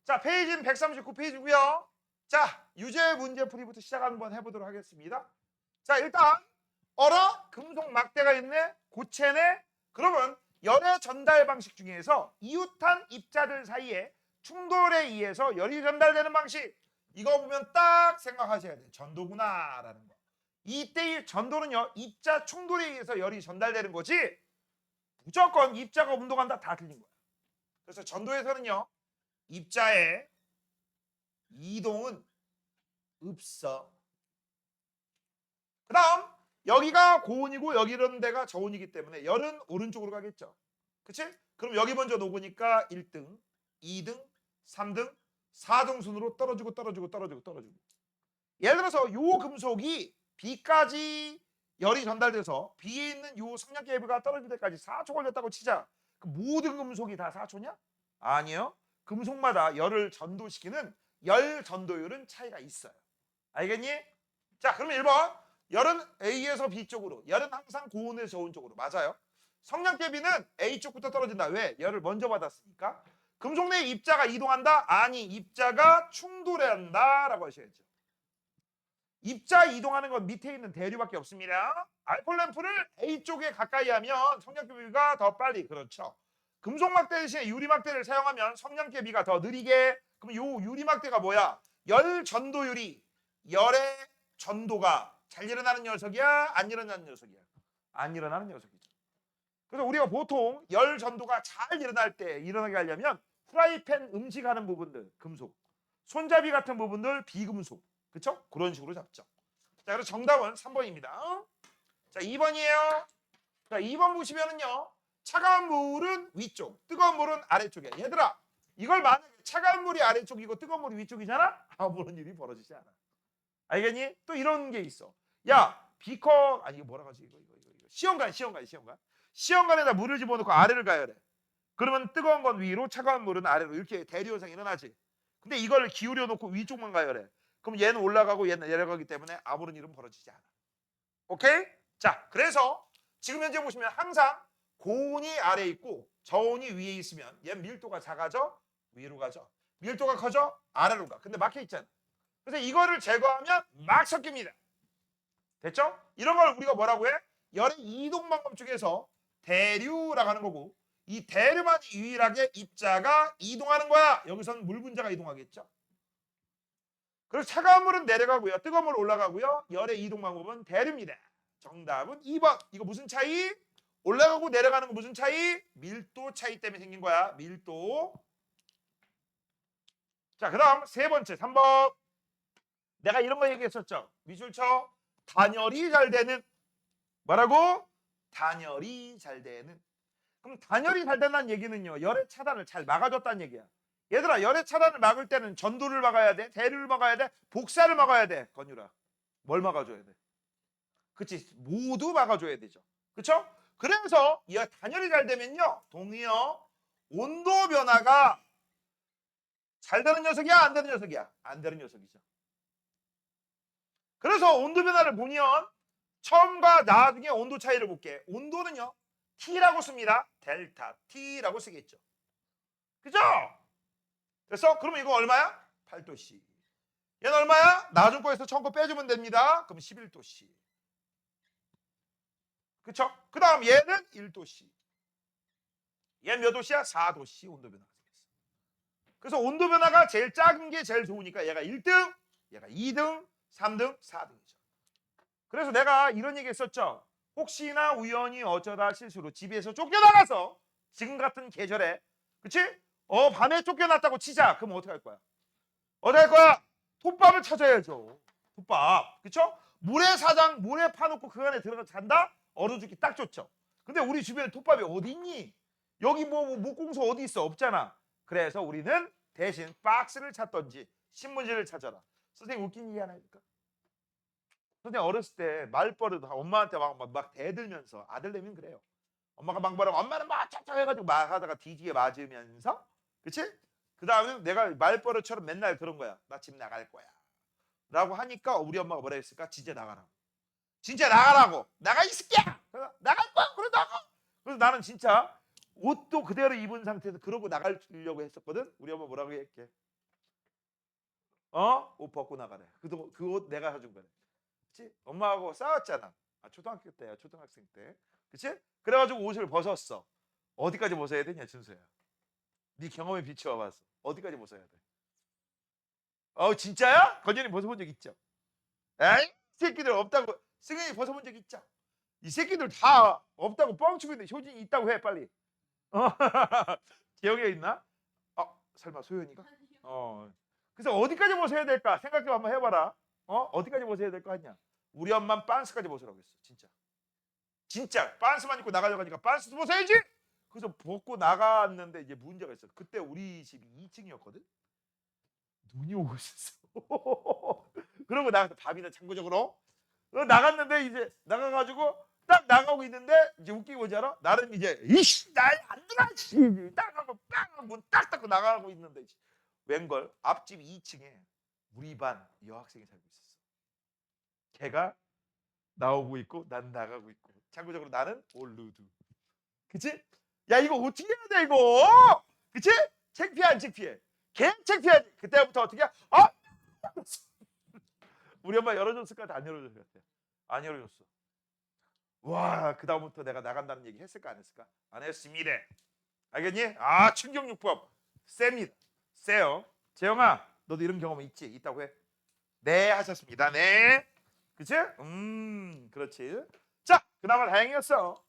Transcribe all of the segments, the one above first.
자, 페이지는 139페이지고요. 자, 유제 문제풀이부터 시작 한번 해보도록 하겠습니다. 자, 일단 어라? 금속 막대가 있네? 고체네? 그러면 열의 전달 방식 중에서 이웃한 입자들 사이에 충돌에 의해서 열이 전달되는 방식, 이거 보면 딱 생각하셔야 돼요. 전도구나 라는 거. 이때의 전도는요, 입자 충돌에 의해서 열이 전달되는 거지 무조건 입자가 운동한다 다 틀린 거야. 그래서 전도에서는요, 입자의 이동은 없어. 그 다음 여기가 고온이고 여기 이런 데가 저온이기 때문에 열은 오른쪽으로 가겠죠. 그치? 그럼 여기 먼저 녹으니까 1등, 2등, 3등, 4등 순으로 떨어지고 떨어지고 떨어지고 떨어지고. 예를 들어서 요 금속이 B까지 열이 전달돼서 B에 있는 요 성냥개비가 떨어질 때까지 4초 걸렸다고 치자. 그 모든 금속이 다 4초냐? 아니요. 금속마다 열을 전도시키는 열 전도율은 차이가 있어요. 알겠니? 자, 그러면 1번. 열은 A에서 B 쪽으로. 열은 항상 고온에서 저온 쪽으로. 맞아요. 성냥개비는 A 쪽부터 떨어진다. 왜? 열을 먼저 받았으니까. 금속 내 입자가 이동한다? 아니, 입자가 충돌한다 라고 하셔야죠. 입자 이동하는 건 밑에 있는 대류밖에 없습니다. 알코올 램프를 A 쪽에 가까이 하면 성냥개비가 더 빨리. 그렇죠. 금속 막대 대신에 유리 막대를 사용하면 성냥개비가 더 느리게. 그럼 요 유리 막대가 뭐야? 열 전도율이, 열의 전도가 잘 일어나는 녀석이야? 안 일어나는 녀석이야? 안 일어나는 녀석이죠. 그래서 우리가 보통 열 전도가 잘 일어날 때 일어나게 하려면 프라이팬 음식하는 부분들 금속, 손잡이 같은 부분들 비금속, 그렇죠? 그런 식으로 잡죠. 자, 그래서 정답은 3번입니다. 자, 2번이에요. 자, 2번 보시면은요, 차가운 물은 위쪽, 뜨거운 물은 아래쪽이야. 얘들아, 이걸 만약에 차가운 물이 아래쪽이고 뜨거운 물이 위쪽이잖아? 아무런 일이 벌어지지 않아. 알겠니? 또 이런 게 있어. 야, 비커, 아니 이거 뭐라 하지? 이거. 시험관에다 물을 집어넣고 아래를 가열해. 그러면 뜨거운 건 위로, 차가운 물은 아래로 이렇게 대류 현상이 일어나지. 근데 이걸 기울여 놓고 위쪽만 가열해. 그럼 얘는 올라가고 얘는 내려가기 때문에 아무런 일은 벌어지지 않아. 오케이? 자, 그래서 지금 현재 보시면 항상 고온이 아래에 있고 저온이 위에 있으면 얘는 밀도가 작아져? 위로 가죠. 밀도가 커져? 아래로 가. 근데 막혀 있잖아. 그래서 이거를 제거하면 막 섞입니다. 됐죠? 이런 걸 우리가 뭐라고 해? 열의 이동 방법 중에서 대류라고 하는 거고, 이 대류만 유일하게 입자가 이동하는 거야. 여기서는 물 분자가 이동하겠죠. 그래서 차가운 물은 내려가고요. 뜨거운 물은 올라가고요. 열의 이동 방법은 대류입니다. 정답은 2번. 이거 무슨 차이? 올라가고 내려가는 거 무슨 차이? 밀도 차이 때문에 생긴 거야. 밀도. 자, 그 다음 세 번째 3번. 내가 이런 거 얘기했었죠. 미술처 단열이 잘 되는, 뭐라고? 단열이 잘 되는. 그럼 단열이 잘 된다는 얘기는요, 열의 차단을 잘 막아줬다는 얘기야. 얘들아, 열의 차단을 막을 때는 전도를 막아야 돼, 대류를 막아야 돼, 복사를 막아야 돼. 건유라, 뭘 막아줘야 돼? 그치, 모두 막아줘야 되죠. 그쵸? 그래서 이 단열이 잘 되면요, 동의어 온도 변화가 잘 되는 녀석이야, 안 되는 녀석이야? 안 되는 녀석이죠. 그래서 온도 변화를 보면 처음과 나중에 온도 차이를 볼게. 온도는요, T라고 씁니다. 델타 T라고 쓰겠죠. 그죠? 그래서 그럼 이거 얼마야? 8도씨. 얘는 얼마야? 나중 거에서 처음 거 빼주면 됩니다. 그럼 11도씨. 그쵸? 그 다음 얘는 1도씨. 얘는 몇 도씨야? 4도씨 온도 변화가 생겼어. 그래서 온도 변화가 제일 작은 게 제일 좋으니까 얘가 1등, 얘가 2등, 3등, 4등이죠. 그래서 내가 이런 얘기 했었죠. 혹시나 우연히 어쩌다 실수로 집에서 쫓겨나가서 지금 같은 계절에, 그치? 밤에 쫓겨났다고 치자. 그럼 어떻게 할 거야? 어떻게 할 거야? 톱밥을 찾아야죠. 톱밥. 그쵸? 모래사장, 모래 파놓고 그 안에 들어가 잔다? 얼어 죽기 딱 좋죠. 근데 우리 주변에 톱밥이 어디 있니? 여기 뭐 목공소 어디 있어? 없잖아. 그래서 우리는 대신 박스를 찾던지 신문지를 찾아라. 선생님 웃긴 얘기 하나 해줄까? 선생님 어렸을 때 말버릇 엄마한테 막 대들면서, 아들내미는 그래요. 엄마가 막말하고 엄마는 막 짝짝 해가지고 막 하다가 뒤지게 맞으면서, 그치? 그 다음에 내가 말버릇처럼 맨날 그런 거야. 나 집 나갈 거야 라고 하니까 우리 엄마가 뭐라 했을까? 진짜 나가라고. 진짜 나가라고. 나가 이 새끼야. 그래서 나갈 거야. 그래 나가. 그래서 나는 진짜 옷도 그대로 입은 상태에서 그러고 나가려고 했었거든. 우리 엄마 뭐라고 했게? 옷 벗고 나가래. 그 옷 내가 사준 거래. 그치? 엄마하고 싸웠잖아. 초등학교 때야, 초등학생 때. 그치? 그래가지고 옷을 벗었어. 어디까지 벗어야 되냐, 준수야? 네 경험에 비추어 봤어. 어디까지 벗어야 돼? 진짜야? 건전이 벗어본 적 있죠? 에이, 이 새끼들 없다고. 승현이 벗어본 적 있죠? 이 새끼들 다 없다고 뻥치고 있는데 효진이 있다고 해, 빨리. 어. 기억에 있나? 설마 소연이가? 그래서 어디까지 벗어야 될까? 생각 좀 한번 해봐라. 어디까지 벗어야 될 거 아니야? 우리 엄마는 빤스까지 벗으라고 했어. 진짜. 진짜 빤스만 입고 나가려고 하니까 빤스도 벗어야지. 그래서 벗고 나갔는데 이제 문제가 있어. 그때 우리 집이 2층이었거든. 눈이 오고 있었어. 그러고 나가서 밥이나 참고적으로 나갔는데 이제 나가가지고 딱 나가고 있는데 이제 웃기고 뭔지 알아? 나름 이제 이씨 날안 들어 씨 나가고 빵 문 딱 닫고 나가고 있는데 웬걸 앞집 2층에 우리 반 여학생이 살고 있었어. 걔가 나오고 있고 난 나가고 있고 참고적으로 나는 올루드. 그치? 야 이거 어떻게 해야 돼 이거? 그치? 창피해 안 창피해? 걔 창피하지. 그때부터 어떻게 해? 우리 엄마 열어줬을 것 같아? 안 열어줬을 것 같아? 안 열어줬어. 와, 그 다음부터 내가 나간다는 얘기 했을까 안 했을까? 안 했습니다. 알겠니? 충격요법 셉니다. 세요. 재영아, 너도 이런 경험 있지? 있다고 해? 네, 하셨습니다. 네. 그치? 그렇지. 자, 그나마 다행이었어.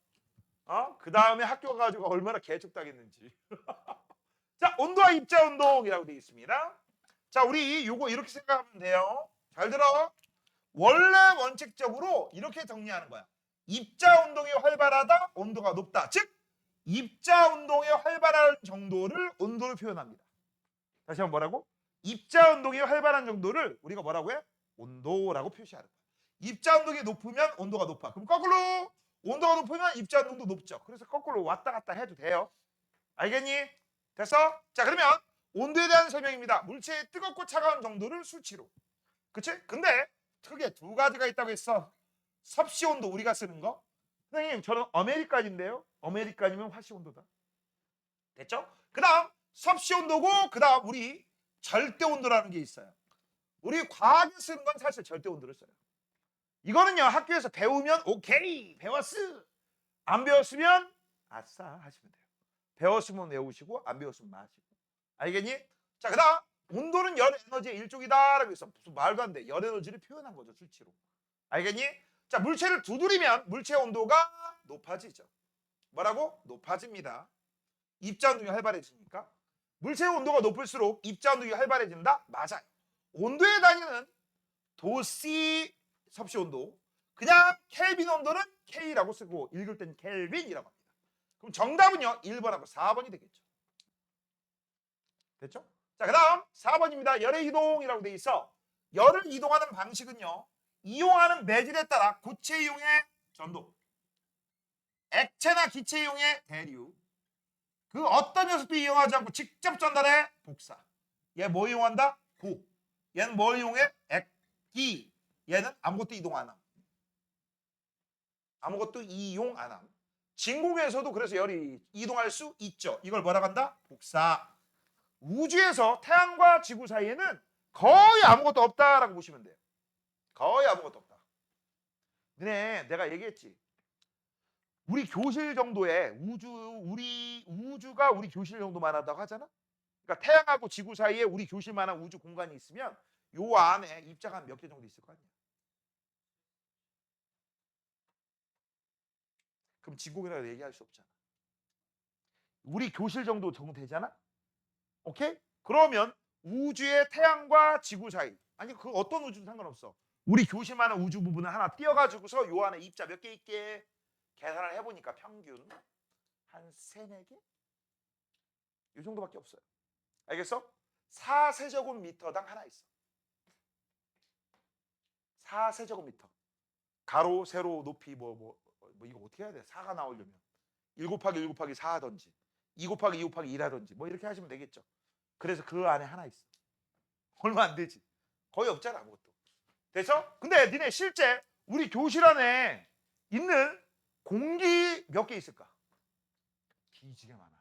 그 다음에 학교 가가지고 얼마나 개척당했는지. 자, 온도와 입자 운동이라고 되어 있습니다. 자, 우리 요거 이렇게 생각하면 돼요. 잘 들어. 원래 원칙적으로 이렇게 정리하는 거야. 입자 운동이 활발하다, 온도가 높다. 즉, 입자 운동의 활발한 정도를 온도로 표현합니다. 다시 한번 뭐라고? 입자 운동이 활발한 정도를 우리가 뭐라고 해? 온도라고 표시하는 거야. 입자 운동이 높으면 온도가 높아. 그럼 거꾸로 온도가 높으면 입자 운동도 높죠. 그래서 거꾸로 왔다 갔다 해도 돼요. 알겠니? 됐어? 자, 그러면 온도에 대한 설명입니다. 물체의 뜨겁고 차가운 정도를 수치로. 그치? 근데 크게 두 가지가 있다고 했어. 섭씨 온도 우리가 쓰는 거. 선생님 저는 아메리칸인데요. 아메리칸이면 화씨 온도다. 됐죠? 그 다음 섭씨 온도고 그 다음 우리 절대 온도라는 게 있어요. 우리 과학에 쓰는 건 사실 절대 온도를 써요. 이거는요 학교에서 배우면 오케이 배웠어. 안 배웠으면 아싸 하시면 돼요. 배웠으면 외우시고 안 배웠으면 마시고. 알겠니? 자, 그 다음 온도는 열 에너지의 일종이다라고 해서 무슨 말도 안 돼. 열 에너지를 표현한 거죠 수치로. 알겠니? 자, 물체를 두드리면 물체 온도가 높아지죠. 뭐라고? 높아집니다. 입자 운동이 활발해지니까. 물체의 온도가 높을수록 입자 운동이 활발해진다? 맞아요. 온도의 단위는 도씨 섭씨 온도. 그냥 켈빈 온도는 K라고 쓰고 읽을 땐 켈빈이라고 합니다. 그럼 정답은요 1번하고 4번이 되겠죠. 됐죠? 자, 그 다음 4번입니다. 열의 이동이라고 돼 있어. 열을 이동하는 방식은요. 이용하는 매질에 따라 고체 이용의 전도, 액체나 기체 이용의 대류, 그 어떤 녀석도 이용하지 않고 직접 전달해 복사. 얘 뭐 이용한다? 고. 얘는 뭘 이용해? 액기. 얘는 아무것도 이동 안 함. 아무것도 이용 안 함. 진공에서도 그래서 열이 이동할 수 있죠. 이걸 뭐라고 한다? 복사. 우주에서 태양과 지구 사이에는 거의 아무것도 없다라고 보시면 돼요. 거의 아무것도 없다. 너네 내가 얘기했지. 우리 교실 정도의 우주가 우리 교실 정도만 하다고 하잖아. 그러니까 태양하고 지구 사이에 우리 교실만한 우주 공간이 있으면 요 안에 입자가 몇 개 정도 있을 거 아니야. 그럼 진공이라고 얘기할 수 없잖아. 우리 교실 정도 되잖아. 오케이? 그러면 우주의 태양과 지구 사이, 아니 그 어떤 우주도 상관없어. 우리 교실만한 우주 부분을 하나 띄워가지고서 요 안에 입자 몇 개 있게 계산을 해보니까 평균 한 3, 4개? 이 정도밖에 없어요. 알겠어? 4세제곱미터당 하나 있어. 4세제곱미터. 가로, 세로, 높이 뭐 이거 어떻게 해야 돼? 4가 나오려면 1 곱하기 1 곱하기 4 하든지 2 곱하기 2 곱하기 1 하든지 뭐 이렇게 하시면 되겠죠. 그래서 그 안에 하나 있어. 얼마 안 되지. 거의 없잖아 아무것도. 됐어? 근데 니네 실제 우리 교실 안에 있는 공기 몇 개 있을까? 뒤지게 많아.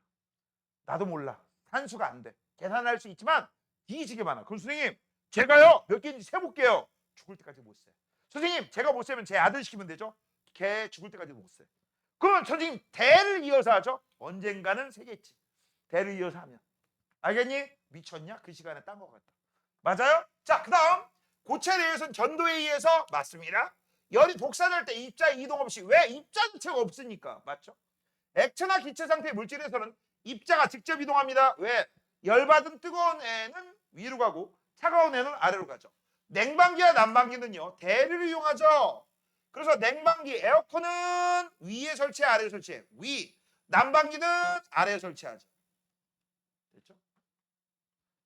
나도 몰라. 산수가 안 돼. 계산할 수 있지만 뒤지게 많아. 그럼 선생님 제가요 몇 개인지 세볼게요. 죽을 때까지 못 세. 선생님 제가 못 세면 제 아들 시키면 되죠. 걔 죽을 때까지 못 세. 그러면 선생님 대를 이어서 하죠. 언젠가는 세겠지. 대를 이어서 하면. 알겠니? 미쳤냐? 그 시간에 딴 것 같다. 맞아요? 자, 그 다음 고체에 대해서는 전도에 의해서 맞습니다. 열이 복사될 때 입자 이동 없이. 왜? 입자 자체가 없으니까. 맞죠? 액체나 기체 상태의 물질에서는 입자가 직접 이동합니다. 왜? 열받은 뜨거운 애는 위로 가고 차가운 애는 아래로 가죠. 냉방기와 난방기는요. 대류를 이용하죠. 그래서 냉방기 에어컨은 위에 설치해 아래에 설치해. 위. 난방기는 아래에 설치하죠. 됐죠?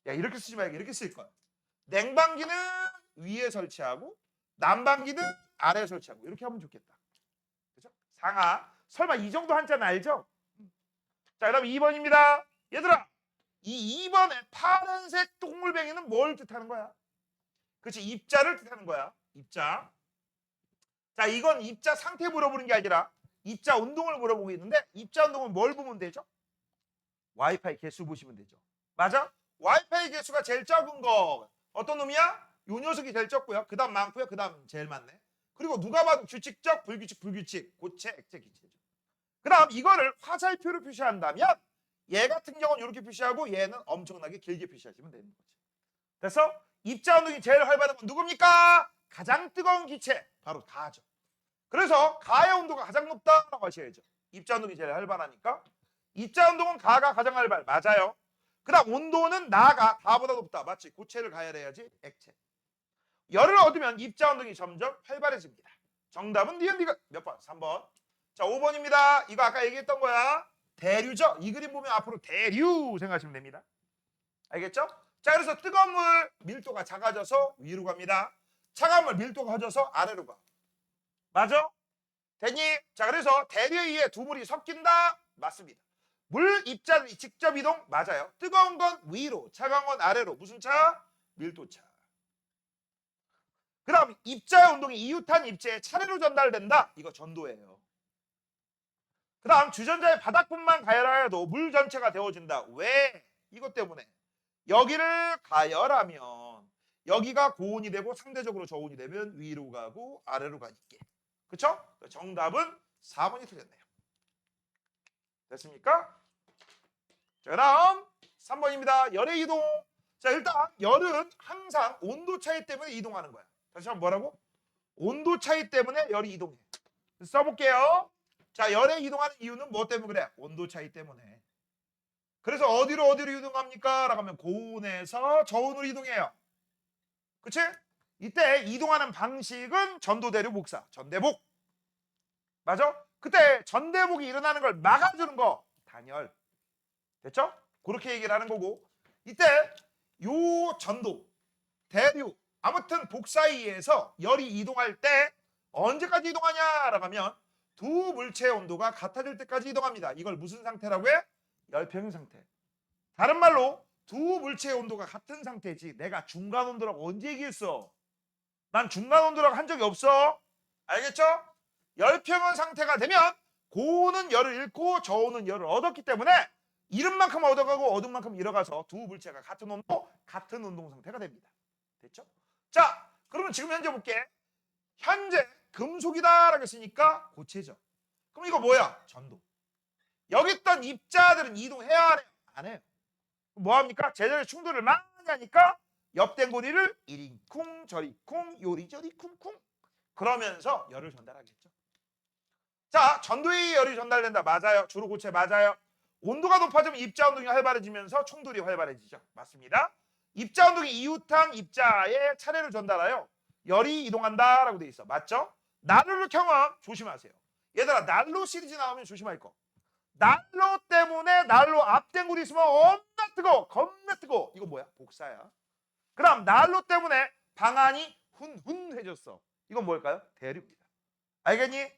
야, 이렇게 쓰지 말고 이렇게 쓸 거야. 냉방기는 위에 설치하고 난방기는 아래에 설치하고 이렇게 하면 좋겠다. 그죠? 상하. 설마 이 정도 한자는 알죠? 자, 그다음 2번입니다. 얘들아, 이 2번에 파란색 동물뱅이는 뭘 뜻하는 거야? 그렇지, 입자를 뜻하는 거야. 입자. 자, 이건 입자 상태 물어보는 게 아니라 입자 운동을 물어보고 있는데 입자 운동은 뭘 보면 되죠? 와이파이 개수 보시면 되죠. 맞아? 와이파이 개수가 제일 적은 거 어떤 놈이야? 요 녀석이 제일 적고요. 그 다음 많고요. 그 다음 제일 많네. 그리고 누가 봐도 규칙적, 불규칙, 불규칙, 고체, 액체, 기체죠. 그 다음 이거를 화살표로 표시한다면 얘 같은 경우는 이렇게 표시하고 얘는 엄청나게 길게 표시하시면 되는 거죠. 그래서 입자 운동이 제일 활발한 건 누굽니까? 가장 뜨거운 기체, 바로 가죠. 그래서 가의 온도가 가장 높다라고 하셔야죠. 입자 운동이 제일 활발하니까. 입자 운동은 가가 가장 활발. 맞아요. 그 다음 온도는 나가 가보다 높다. 맞지? 고체를 가열해야지 액체. 열을 얻으면 입자 운동이 점점 활발해집니다. 정답은 니은디귿 몇 번? 3번. 자, 5번입니다. 이거 아까 얘기했던 거야. 대류죠? 이 그림 보면 앞으로 대류 생각하시면 됩니다. 알겠죠? 자, 그래서 뜨거운 물 밀도가 작아져서 위로 갑니다. 차가운 물 밀도가 커져서 아래로 가. 맞아? 됐니? 자, 그래서 대류에 의해 두 물이 섞인다? 맞습니다. 물 입자들이 직접 이동? 맞아요. 뜨거운 건 위로, 차가운 건 아래로. 무슨 차? 밀도차. 그 다음 입자의 운동이 이웃한 입자에 차례로 전달된다? 이거 전도예요. 그 다음 주전자의 바닥분만 가열하여도 물 전체가 데워진다. 왜? 이것 때문에. 여기를 가열하면 여기가 고온이 되고 상대적으로 저온이 되면 위로 가고 아래로 가니까. 그쵸? 정답은 4번이 틀렸네요. 됐습니까? 자, 그다음 3번입니다. 열의 이동. 자, 일단 열은 항상 온도 차이 때문에 이동하는 거야. 다시 한번 뭐라고? 온도 차이 때문에 열이 이동해. 써볼게요. 자, 열에 이동하는 이유는 뭐 때문에 그래? 온도 차이 때문에. 그래서 어디로 이동합니까? 라고 하면 고온에서 저온으로 이동해요. 그치? 이때 이동하는 방식은 전도대류 복사, 전대복. 맞아? 그때 전대복이 일어나는 걸 막아주는 거, 단열. 됐죠? 그렇게 얘기를 하는 거고, 이때 요 전도, 대류, 아무튼 복사에 의해서 열이 이동할 때 언제까지 이동하냐라고 하면 두 물체의 온도가 같아질 때까지 이동합니다. 이걸 무슨 상태라고 해? 열평형 상태. 다른 말로 두 물체의 온도가 같은 상태지 내가 중간 온도라고 언제 얘기했어? 난 중간 온도라고 한 적이 없어. 알겠죠? 열평형 상태가 되면 고온은 열을 잃고 저온은 열을 얻었기 때문에 잃은 만큼 얻어가고 얻은 만큼 잃어가서 두 물체가 같은 온도, 같은 운동 상태가 됩니다. 됐죠? 자, 그러면 지금 현재 볼게. 현재 금속이다라고 했으니까 고체죠. 그럼 이거 뭐야? 전도. 여기 있던 입자들은 이동해야 안 해요? 안 해요. 뭐 합니까? 제자리 충돌을 많이 하니까 옆댕고리를 이리 쿵 저리 쿵 요리저리 쿵쿵 그러면서 열을 전달하겠죠. 자, 전도의 열이 전달된다. 맞아요. 주로 고체 맞아요. 온도가 높아지면 입자 운동이 활발해지면서 충돌이 활발해지죠. 맞습니다. 입자 운동이 이웃한 입자에 차례를 전달하여 열이 이동한다라고 돼 있어. 맞죠? 난로를 켜면 조심하세요. 얘들아, 난로 시리즈 나오면 조심할 거. 난로 때문에 난로 앞댕구리 있으면 겁나 뜨거, 겁나 뜨거. 이거 뭐야? 복사야. 그럼 난로 때문에 방안이 훈훈해졌어. 이건 뭘까요? 대류입니다. 알겠니?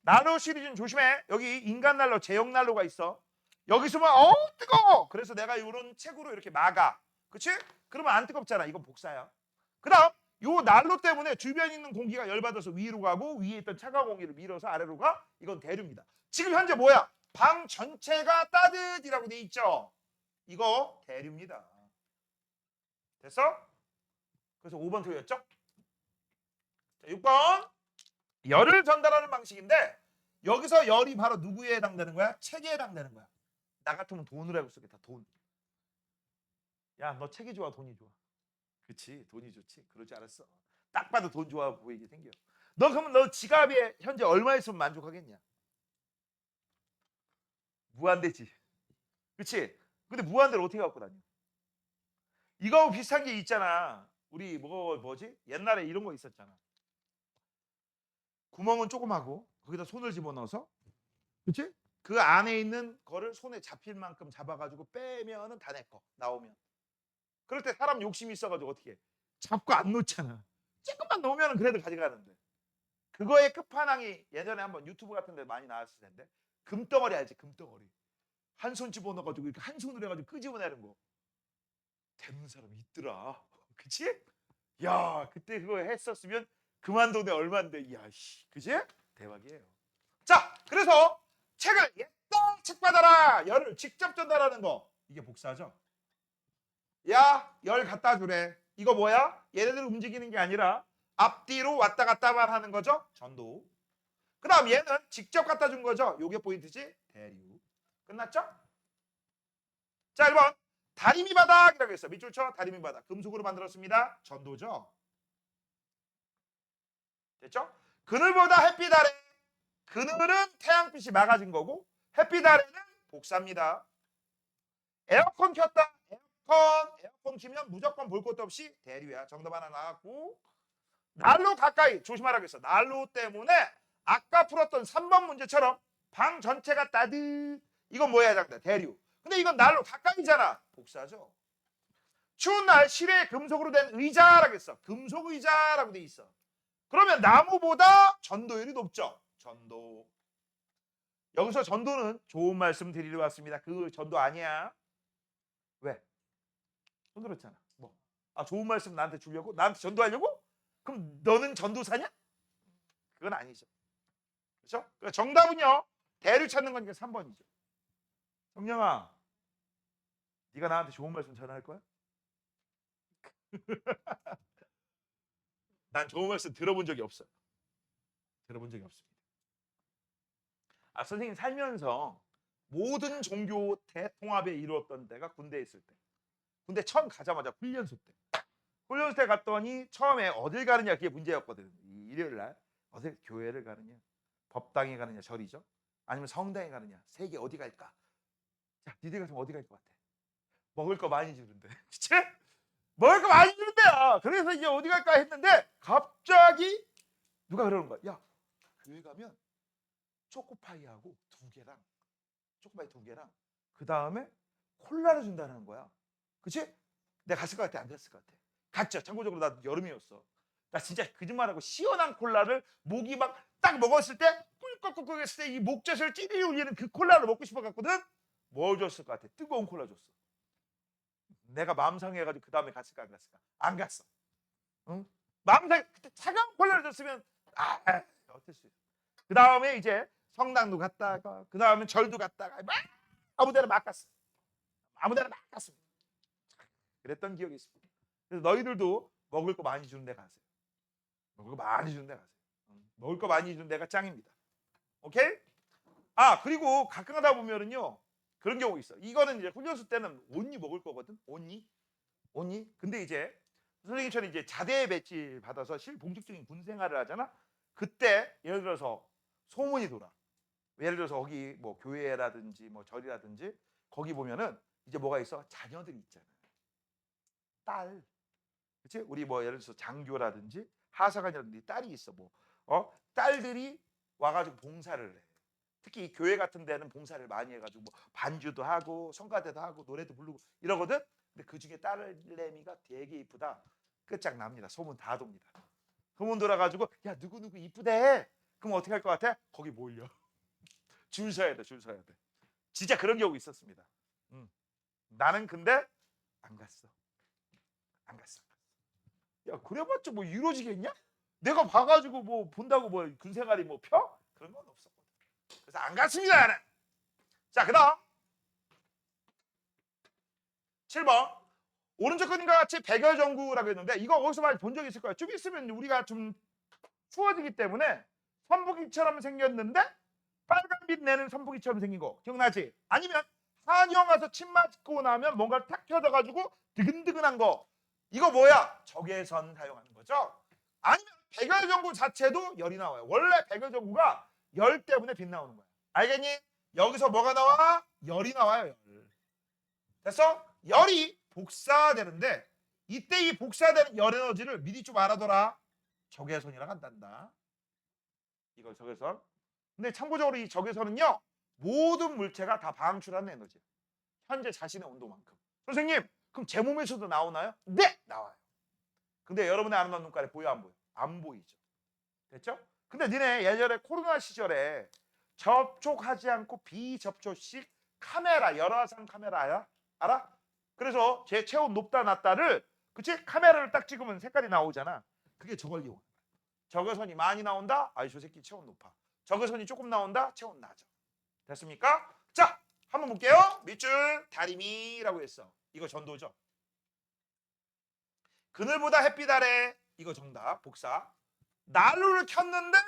난로 시리즈는 조심해. 여기 인간 난로, 제형 난로가 있어. 여기 있으면 뜨거워. 그래서 내가 이런 책으로 이렇게 막아. 그치? 그러면 안 뜨겁잖아. 이건 복사야. 그 다음 요 난로 때문에 주변에 있는 공기가 열받아서 위로 가고 위에 있던 차가운 공기를 밀어서 아래로 가. 이건 대류입니다. 지금 현재 뭐야? 방 전체가 따뜻이라고 돼 있죠. 이거 대류입니다. 됐어? 그래서 5번 틀렸죠? 자, 6번. 열을 전달하는 방식인데 여기서 열이 바로 누구에 해당되는 거야? 책에 해당되는 거야. 나 같으면 돈을 하고 쓰겠다. 돈. 야, 너 책이 좋아, 돈이 좋아? 그치, 돈이 좋지. 그러지 않았어. 딱 봐도 돈 좋아 보이게 생겨. 너 그러면 너 지갑에 현재 얼마 있으면 만족하겠냐? 무한대지. 그치? 근데 무한대를 어떻게 갖고 다녀? 이거하고 비슷한 게 있잖아. 우리 뭐지? 옛날에 이런 거 있었잖아. 구멍은 조그마고 거기다 손을 집어넣어서, 그치? 그 안에 있는 거를 손에 잡힐 만큼 잡아가지고 빼면은 다 내 거 나오면. 그럴 때 사람 욕심이 있어가지고 어떻게 해? 잡고 안 놓잖아. 조금만 놓으면 그래도 가져가는데. 그거의 끝판왕이 예전에 한번 유튜브 같은 데 많이 나왔을 텐데, 금덩어리 알지? 금덩어리. 한 손 집어넣어가지고 이렇게 한 손으로 해가지고 끄집어내는 거. 되는 사람이 있더라. 그치? 야, 그때 그거 했었으면 그만돈에 얼만데. 야, 씨. 그치? 대박이에요. 자, 그래서 책을 예쁘다 책 받아라. 열을 직접 전달하는 거. 이게 복사죠. 야, 열 갖다 주래. 이거 뭐야? 얘네들 움직이는 게 아니라 앞뒤로 왔다 갔다만 하는 거죠. 전도. 그 다음 얘는 직접 갖다 준 거죠. 요게 포인트지. 대류. 끝났죠? 자, 1번. 다리미 바닥이라고 했어. 밑줄 쳐. 다리미 바닥. 금속으로 만들었습니다. 전도죠. 됐죠? 그늘보다 햇빛 아래. 그늘은 태양빛이 막아진 거고 햇빛 아래는 복사입니다. 에어컨 켰다. 에어컨 키면 무조건 볼 것도 없이 대류야. 정답 하나 나왔고, 난로 가까이 조심하라고 했어. 난로 때문에 아까 풀었던 3번 문제처럼 방 전체가 따뜻. 이건 뭐야 장다 대류. 근데 이건 난로 가까이잖아. 복사죠. 추운 날 실외 금속으로 된 의자라고 했어. 금속 의자라고 돼 있어. 그러면 나무보다 전도율이 높죠. 전도. 여기서 전도는 좋은 말씀 드리러 왔습니다. 그 전도 아니야. 왜? 손 들었잖아. 뭐? 아, 좋은 말씀 나한테 주려고? 나한테 전도하려고? 그럼 너는 전도사냐? 그건 아니죠. 그렇죠? 그러니까 정답은요. 대를 찾는 거니까 3번이죠. 성령아, 네가 나한테 좋은 말씀 전할 거야? 난 좋은 말씀 들어본 적이 없어요. 들어본 적이 없습니다. 아, 선생님 살면서 모든 종교 대통합에 이루었던 때가 군대에 있을 때. 군대 처음 가자마자 훈련소 때. 훈련소 때 갔더니 처음에 어딜 가느냐 그게 문제였거든. 일요일 날 어딜 교회를 가느냐, 법당에 가느냐, 절이죠. 아니면 성당에 가느냐. 세 개 어디 갈까? 자, 니들 같으면 어디 갈 것 같아? 먹을 거 많이 주는데. 그치? 먹을 거 많이 주는데요. 그래서 이제 어디 갈까 했는데 갑자기 누가 그러는 거야. 야, 교회 가면 초코파이하고 초코파이 2개랑 그 다음에 콜라를 준다는 거야. 그치? 내가 갔을 것 같아? 안 갔을 것 같아? 갔죠. 참고적으로 나 여름이었어. 나 진짜 거짓말하고 시원한 콜라를 목이 막 딱 먹었을 때 꿀꺽꿀꺽 했을 때 이 목젖을 찌릿 울리는 그 콜라를 먹고 싶어 갔거든. 뭘 줬을 것 같아? 뜨거운 콜라 줬어. 내가 마음 상해가지고 그 다음에 갔을까 안 갔을까? 안 갔어. 응? 마음 상해. 그때 차가운 콜라를 줬으면 어쩔 수 있어. 그 다음에 이제 성당도 갔다가 그 다음에 절도 갔다가 막 아무데나 막 갔어. 아무데나 막 갔습니다. 그랬던 기억이 있습니다. 그래서 너희들도 먹을 거 많이 주는 데 가세요. 먹을 거 많이 주는 데 가세요. 먹을 거 많이 주는 데가 짱입니다. 오케이? 아, 그리고 가끔 가다 보면은요 그런 경우 있어. 이거는 이제 훈련소 때는 온리 먹을 거거든. 온리. 근데 이제 선생님처럼 이제 자대 배치 받아서 실봉직적인 군 생활을 하잖아. 그때 예를 들어서 소문이 돌아. 예를 들어서 거기 뭐 교회라든지 뭐 절이라든지 거기 보면은 이제 뭐가 있어? 자녀들이 있잖아. 딸. 그치? 우리 뭐 예를 들어서 장교라든지 하사관이라든지 딸이 있어. 뭐 딸들이 와가지고 봉사를 해. 특히 교회 같은 데는 봉사를 많이 해가지고 뭐 반주도 하고 성가대도 하고 노래도 부르고 이러거든. 근데 그 중에 딸내미가 되게 이쁘다. 끝장납니다. 소문 다 돕니다. 소문 돌아가지고 야 누구누구 이쁘대. 그럼 어떻게 할 것 같아? 거기 몰려. 줄 서야 돼. 줄 서야 돼. 진짜 그런 경우 있었습니다. 나는 근데 안 갔어. 안 갔어. 야 그래봤자 뭐 이루어지겠냐? 내가 봐가지고 뭐 본다고 뭐 군생활이 뭐 펴? 그런 건 없었거든. 그래서 안 갔습니다. 나는. 자, 그다음 7번. 오른쪽 그림과 같이 백열전구라고 했는데 이거 어디서 많이 본 적 있을 거예요. 좀 있으면 우리가 좀 추워지기 때문에 선풍기처럼 생겼는데 빨간빛 내는 선풍기처럼 생긴 거 기억나지? 아니면 한의원 가서 침 맞고 나면 뭔가 탁 켜져가지고 드근드근한 거 이거 뭐야? 적외선 사용하는 거죠. 아니면 백열전구 자체도 열이 나와요. 원래 백열전구가 열 때문에 빛 나오는 거야. 알겠니? 여기서 뭐가 나와? 열이 나와요. 열. 됐어? 열이 복사되는데 이때 이 복사되는 열 에너지를 미리 좀 알아둬라. 적외선이라고 한단다. 이거 적외선. 근데 참고적으로 이 적외선은요. 모든 물체가 다 방출하는 에너지예요. 현재 자신의 온도만큼. 선생님, 그럼 제 몸에서도 나오나요? 네! 나와요. 근데 여러분의 아름다운 눈깔에 보여 안 보여? 안 보이죠. 됐죠? 근데 니네 예전에 코로나 시절에 접촉하지 않고 비접촉식 카메라, 열화상 카메라 알아? 그래서 제 체온 높다 낮다를 그치? 카메라를 딱 찍으면 색깔이 나오잖아. 그게 저걸 이용한 거야. 적외선이 많이 나온다? 아이 저 새끼 체온 높아. 적외선이 조금 나온다? 체온 낮아. 됐습니까? 자, 한번 볼게요. 밑줄 다리미라고 했어. 이거 전도죠. 그늘보다 햇빛 아래 이거 정답 복사. 난로를 켰는데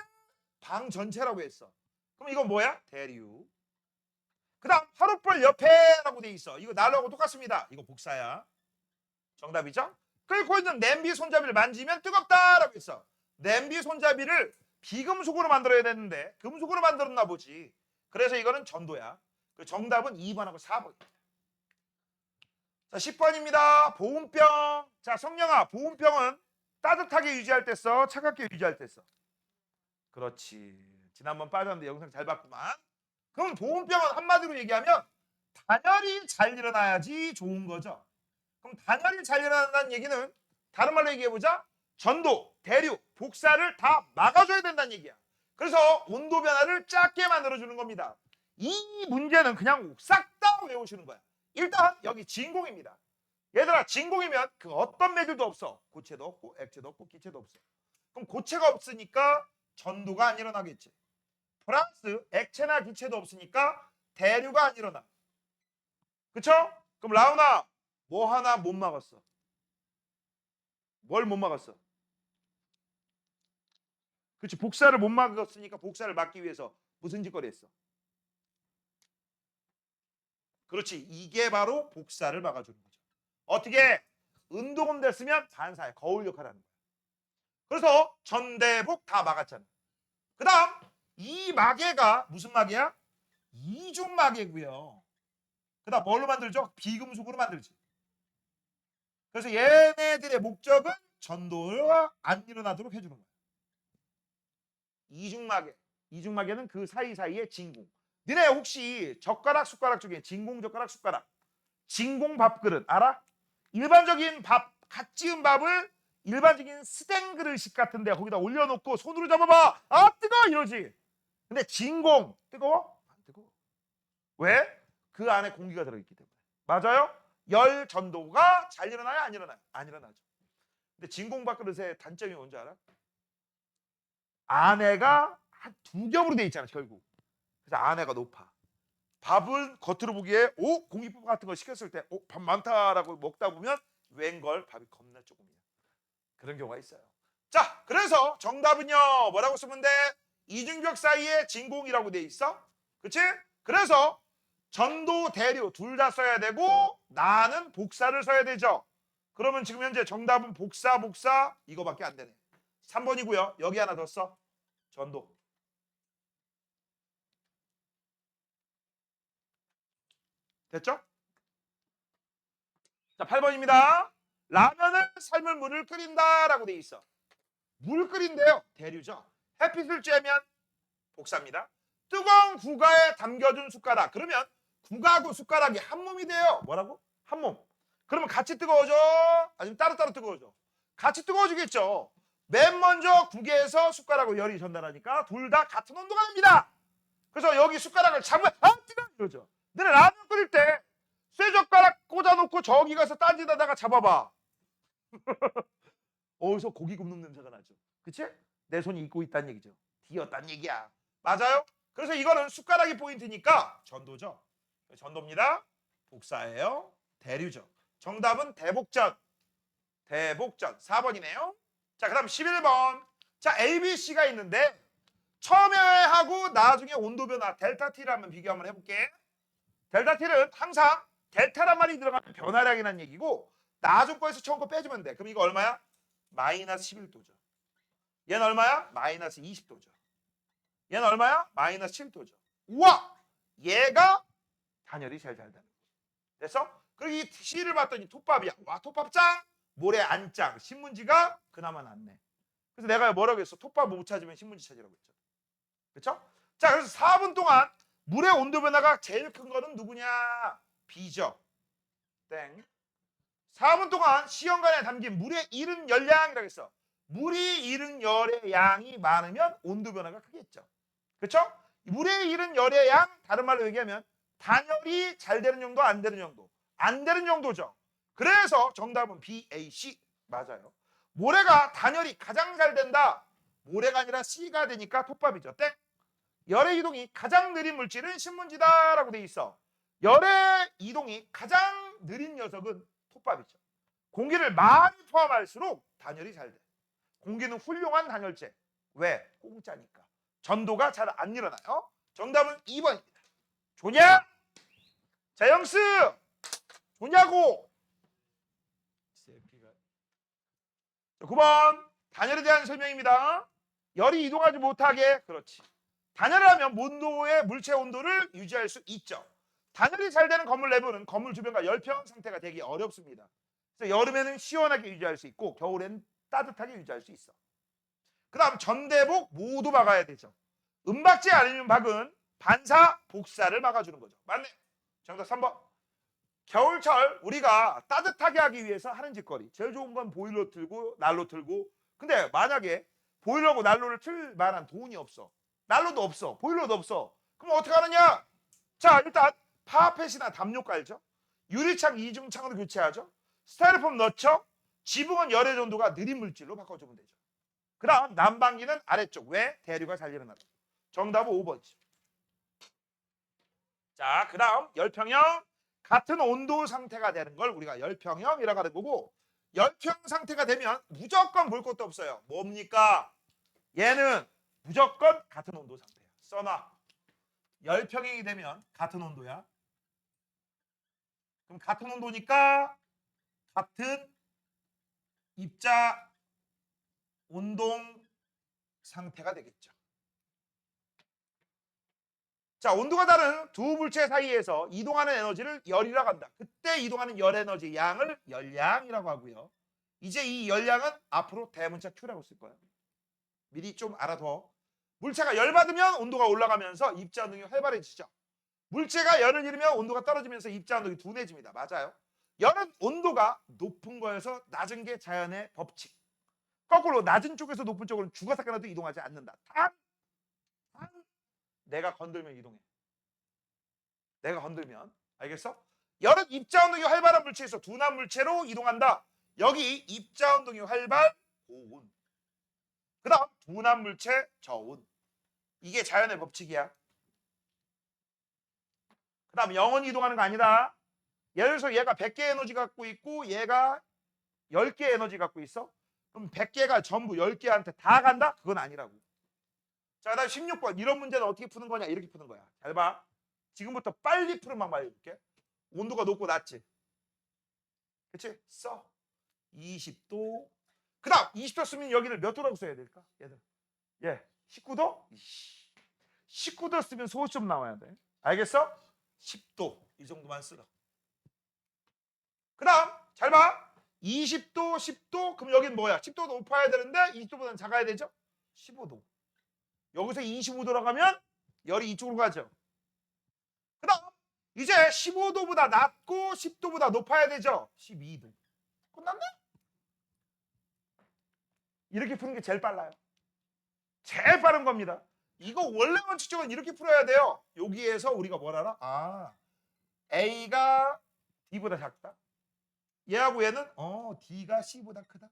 방 전체라고 했어. 그럼 이건 뭐야? 대류. 그 다음 하룻불 옆에라고 돼 있어. 이거 난로하고 똑같습니다. 이거 복사야. 정답이죠? 끓고 있는 냄비 손잡이를 만지면 뜨겁다라고 했어. 냄비 손잡이를 비금속으로 만들어야 되는데 금속으로 만들었나 보지. 그래서 이거는 전도야. 정답은 2번하고 4번입니다. 자, 10번입니다. 보온병. 자, 성령아, 보온병은 따뜻하게 유지할 때 써, 차갑게 유지할 때 써. 그렇지. 지난번 빠졌는데 영상 잘 봤구만. 그럼 보온병은 한마디로 얘기하면 단열이 잘 일어나야지 좋은 거죠. 그럼 단열이 잘 일어난다는 얘기는 다른 말로 얘기해보자. 전도, 대류, 복사를 다 막아줘야 된다는 얘기야. 그래서 온도 변화를 작게 만들어주는 겁니다. 이 문제는 그냥 싹 다 외우시는 거야. 일단 여기 진공입니다. 얘들아 진공이면 그 어떤 매질도 없어. 고체도 없고 액체도 없고 기체도 없어. 그럼 고체가 없으니까 전도가 안 일어나겠지. 플러스 액체나 기체도 없으니까 대류가 안 일어나. 그쵸? 그럼 라우나 뭐 하나 못 막았어. 뭘 못 막았어? 그렇지. 복사를 못 막았으니까 복사를 막기 위해서 무슨 짓거리 했어? 그렇지. 이게 바로 복사를 막아주는 거죠. 어떻게? 운동음 됐으면 반사의 거울 역할을 하는 거야. 그래서 전대복 다 막았잖아. 그 다음 이 마개가 무슨 마개야? 이중 마개고요. 그 다음 뭘로 만들죠? 비금속으로 만들지. 그래서 얘네들의 목적은 전도가 안 일어나도록 해주는 거야. 이중마개. 이중마개는 그 사이사이의 진공. 너네 혹시 젓가락 숟가락 중에 진공 젓가락 숟가락 진공 밥그릇 알아? 일반적인 밥 갓 지은 밥을 일반적인 스텐 그릇식 같은데 거기다 올려놓고 손으로 잡아봐. 아 뜨거워 이러지. 근데 진공 뜨거워? 안 뜨거워. 왜? 그 안에 공기가 들어있기 때문에. 맞아요? 열 전도가 잘 일어나요? 안 일어나요? 안 일어나죠. 근데 진공 밥그릇의 단점이 뭔지 알아? 안에가 한 두 겹으로 돼 있잖아 결국. 그래서 안에가 높아. 밥은 겉으로 보기에 공깃밥 같은 거 시켰을 때 밥 많다라고 먹다 보면 웬걸 밥이 겁나 조금이야. 그런 경우가 있어요. 자, 그래서 정답은요 뭐라고 쓰면 돼? 이중벽 사이에 진공이라고 돼 있어. 그치? 그래서 전도, 대류 둘 다 써야 되고 나는 복사를 써야 되죠. 그러면 지금 현재 정답은 복사 이거밖에 안 되네. 3번이고요. 여기 하나 더 써. 전도. 됐죠? 자, 8번입니다. 라면을 삶은 물을 끓인다라고 돼 있어. 물 끓인대요. 대류죠. 햇빛을 쬐면 복사입니다. 뜨거운 국가에 담겨준 숟가락. 그러면 국하고 숟가락이 한 몸이 돼요. 뭐라고? 한 몸. 그러면 같이 뜨거워져? 아니면 따로따로 뜨거워져? 같이 뜨거워지겠죠. 맨 먼저 국에서 숟가락으로 열이 전달하니까 둘 다 같은 온도가 됩니다. 그래서 여기 숟가락을 잡으면 뜨거워! 이러죠. 근데 라면 끓일 때 쇠젓가락 꽂아놓고 저기 가서 딴짓하다가 잡아봐. 어디서 고기 굽는 냄새가 나죠. 그치? 내 손이 익고 있다는 얘기죠. 뒤었다는 얘기야. 맞아요? 그래서 이거는 숟가락이 포인트니까 전도죠. 전도입니다. 복사예요. 대류죠. 정답은 대복전. 대복전 4번이네요. 자, 그다음 11번. 자, ABC가 있는데 처음에 하고 나중에 온도 변화 델타 T를 한번 비교 한번 해볼게. 델타 T는 항상 델타란 말이 들어가면 변화량이라는 얘기고 나중 거에서 처음 거 빼주면 돼. 그럼 이거 얼마야? 마이너스 11도죠. 얘는 얼마야? 마이너스 20도죠. 얘는 얼마야? 마이너스 7도죠. 우와! 얘가 단열이 제일 잘 되는 거야. 됐어? 그리고 이 C를 봤더니 톱밥이야. 와, 톱밥 짱! 모래 안 짱. 신문지가 그나마 낫네. 그래서 내가 뭐라고 했어? 톱밥 못 찾으면 신문지 찾으라고 했죠. 그렇죠? 자, 그래서 4분 동안 물의 온도 변화가 제일 큰 거는 누구냐? B죠. 땡. 4분 동안 시험관에 담긴 물의 이른 열량이라고 했어. 물이 이른 열의 양이 많으면 온도 변화가 크겠죠. 그렇죠? 물의 이른 열의 양, 다른 말로 얘기하면 단열이 잘 되는 정도, 안 되는 정도. 안 되는 정도죠. 그래서 정답은 B, A, C 맞아요. 모래가 단열이 가장 잘 된다. 모래가 아니라 C가 되니까 톱밥이죠. 땡. 열의 이동이 가장 느린 물질은 신문지다라고 돼 있어. 열의 이동이 가장 느린 녀석은 톱밥이죠. 공기를 많이 포함할수록 단열이 잘 돼. 공기는 훌륭한 단열재. 왜? 공짜니까. 전도가 잘 안 일어나요. 정답은 2번입니다. 좋냐? 자, 영스! 좋냐고! 9번 단열에 대한 설명입니다. 열이 이동하지 못하게. 그렇지. 단열을 하면 온도의 물체 온도를 유지할 수 있죠. 단열이 잘 되는 건물 내부는 건물 주변과 열평 상태가 되기 어렵습니다. 그래서 여름에는 시원하게 유지할 수 있고 겨울에는 따뜻하게 유지할 수 있어. 그 다음 전대복 모두 막아야 되죠. 은박지 알루미늄박은 반사 복사를 막아주는 거죠. 맞네. 정답 3번. 겨울철 우리가 따뜻하게 하기 위해서 하는 짓거리. 제일 좋은 건 보일러 틀고 난로 틀고. 근데 만약에 보일러고 난로를 틀 만한 돈이 없어. 난로도 없어. 보일러도 없어. 그럼 어떻게 하느냐? 자, 일단 파펫이나 담요 깔죠. 유리창 이중창으로 교체하죠. 스타일로폼 넣죠. 지붕은 열의 전도가 느린 물질로 바꿔주면 되죠. 그 다음 난방기는 아래쪽. 왜? 대류가 잘 일어나죠. 정답은 5번이죠. 자, 그 다음 열평형. 같은 온도 상태가 되는 걸 우리가 열평형이라고 하는 거고, 열평 상태가 되면 무조건 볼 것도 없어요. 뭡니까? 얘는 무조건 같은 온도 상태야. 써놔. 열평형이 되면 같은 온도야. 그럼 같은 온도니까 같은 입자 온동 상태가 되겠죠. 자, 온도가 다른 두 물체 사이에서 이동하는 에너지를 열이라고 한다. 그때 이동하는 열 에너지 양을 열량이라고 하고요. 이제 이 열량은 앞으로 대문자 Q라고 쓸 거예요. 미리 좀 알아둬. 물체가 열 받으면 온도가 올라가면서 입자 운동이 활발해지죠. 물체가 열을 잃으면 온도가 떨어지면서 입자 운동이 둔해집니다. 맞아요. 열은 온도가 높은 거에서 낮은 게 자연의 법칙. 거꾸로 낮은 쪽에서 높은 쪽으로는 죽어서 가나도 이동하지 않는다. 단 내가 건들면 이동해. 내가 건들면. 알겠어? 열은 입자 운동이 활발한 물체에서 둔한 물체로 이동한다. 여기 입자 운동이 활발, 고온. 그 다음 둔한 물체, 저온. 이게 자연의 법칙이야. 그 다음 영원히 이동하는 거 아니다. 예를 들어서 얘가 100개 에너지 갖고 있고 얘가 10개 에너지 갖고 있어. 그럼 100개가 전부 10개한테 다 간다? 그건 아니라고. 자, 그 다음 16번. 이런 문제는 어떻게 푸는 거냐? 이렇게 푸는 거야. 잘 봐. 지금부터 빨리 푸는 방법 알려줄게. 온도가 높고 낮지? 그치? 써. 20도. 그 다음 20도 쓰면 여기를 몇 도라고 써야 될까? 얘들. 예. 19도? 19도 쓰면 소수점 나와야 돼. 알겠어? 10도. 이 정도만 쓰라. 그 다음 잘 봐. 20도, 10도. 그럼 여긴 뭐야? 10도 높아야 되는데 20도보다는 작아야 되죠? 15도. 여기서 25도라고 하면 열이 이쪽으로 가죠. 그 다음 이제 15도보다 낮고 10도보다 높아야 되죠. 12도. 끝났네? 이렇게 푸는 게 제일 빨라요. 제일 빠른 겁니다. 이거 원래 원칙적으로 이렇게 풀어야 돼요. 여기에서 우리가 뭘 알아? 아, A가 D보다 작다. 얘하고 얘는 D가 C보다 크다.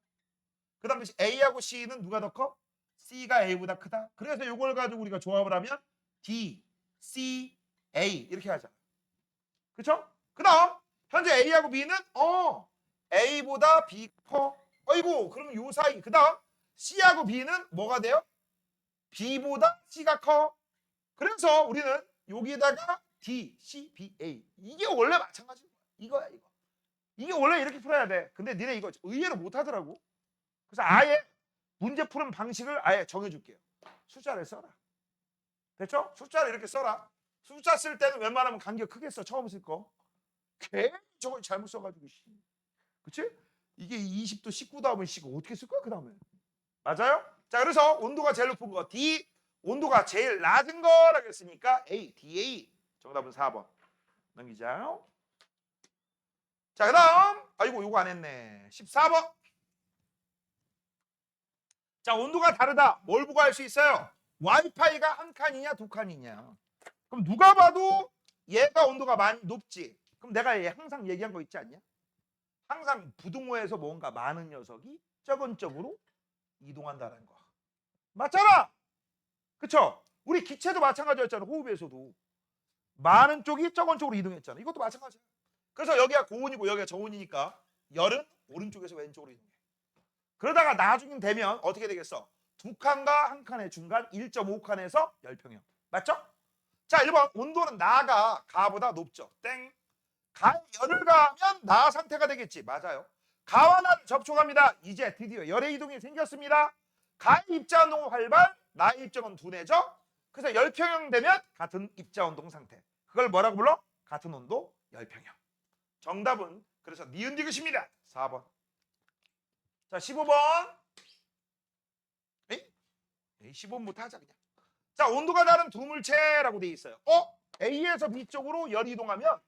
그 다음에 A하고 C는 누가 더 커? C가 A보다 크다. 그래서 이걸 가지고 우리가 조합을 하면 D, C, A 이렇게 하잖아. 그렇죠? 그 다음 현재 A하고 B는 A보다 B 커. 어이구, 그럼 요 사이. 그다음 C하고 B는 뭐가 돼요? B보다 C가 커. 그래서 우리는 여기에다가 D, C, B, A. 이게 원래 마찬가지인 거야. 이거야, 이거. 이게 원래 이렇게 풀어야 돼. 근데 니네 이거 의외로 못 하더라고. 그래서 아예 문제 푸는 방식을 아예 정해줄게요. 숫자를 써라. 됐죠? 숫자를 이렇게 써라. 숫자 쓸 때는 웬만하면 간격 크게 써. 처음 쓸 거. 괜히 저걸 잘못 써가지고. 그치? 이게 20도 19도 하면 어떻게 쓸 거야, 그 다음에? 맞아요? 자, 그래서 온도가 제일 높은 거 D, 온도가 제일 낮은 거라고 했으니까 A, DA. 정답은 4번. 넘기자. 자, 그 다음. 아이고, 요거 안 했네. 14번. 자, 온도가 다르다. 뭘 보고 할 수 있어요? 와이파이가 한 칸이냐, 두 칸이냐. 그럼 누가 봐도 얘가 온도가 많이 높지. 그럼 내가 얘 항상 얘기한 거 있지 않냐? 항상 부등호에서 뭔가 많은 녀석이 적은 쪽으로 이동한다는 거. 맞잖아. 그쵸? 우리 기체도 마찬가지였잖아. 호흡에서도 많은 쪽이 적은 쪽으로 이동했잖아. 이것도 마찬가지야. 그래서 여기가 고온이고 여기가 저온이니까 열은 오른쪽에서 왼쪽으로 이동해. 그러다가 나중에 되면 어떻게 되겠어? 두 칸과 한 칸의 중간 1.5칸에서 열평형. 맞죠? 자, 1번 온도는 나가 가보다 높죠. 땡. 가에 열을 가하면 나 상태가 되겠지. 맞아요. 가와 나를 접촉합니다. 이제 드디어 열의 이동이 생겼습니다. 가의 입자 운동은 활발, 나의 입자는 둔해져. 그래서 열평형 되면 같은 입자 운동 상태. 그걸 뭐라고 불러? 같은 온도 열평형. 정답은 그래서 니은 디귿입니다. 4번. 자, 15번. 15번부터 하자 그냥. 자, 온도가 다른 두 물체라고 돼 있어요. A에서 B 쪽으로 열이 이동하면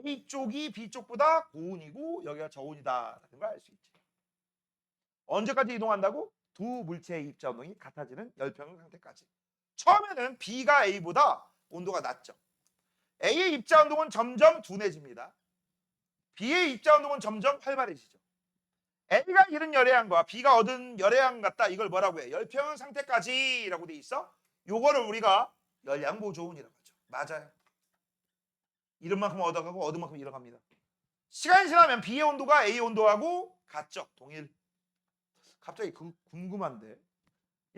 A 쪽이 B 쪽보다 고온이고 여기가 저온이다라는 걸 알 수 있지. 언제까지 이동한다고? 두 물체의 입자 운동이 같아지는 열평형 상태까지. 처음에는 B가 A보다 온도가 낮죠. A의 입자 운동은 점점 둔해집니다. B의 입자 운동은 점점 활발해지죠. A가 잃은 열애양과 B가 얻은 열애양 같다. 이걸 뭐라고 해? 열평형 상태까지라고 돼 있어. 요거를 우리가 열양보조온이라고 하죠. 맞아요. 잃은 만큼 얻어가고 얻은 만큼 잃어갑니다. 시간이 지나면 B의 온도가 A 온도하고 같죠. 동일. 갑자기 궁금한데.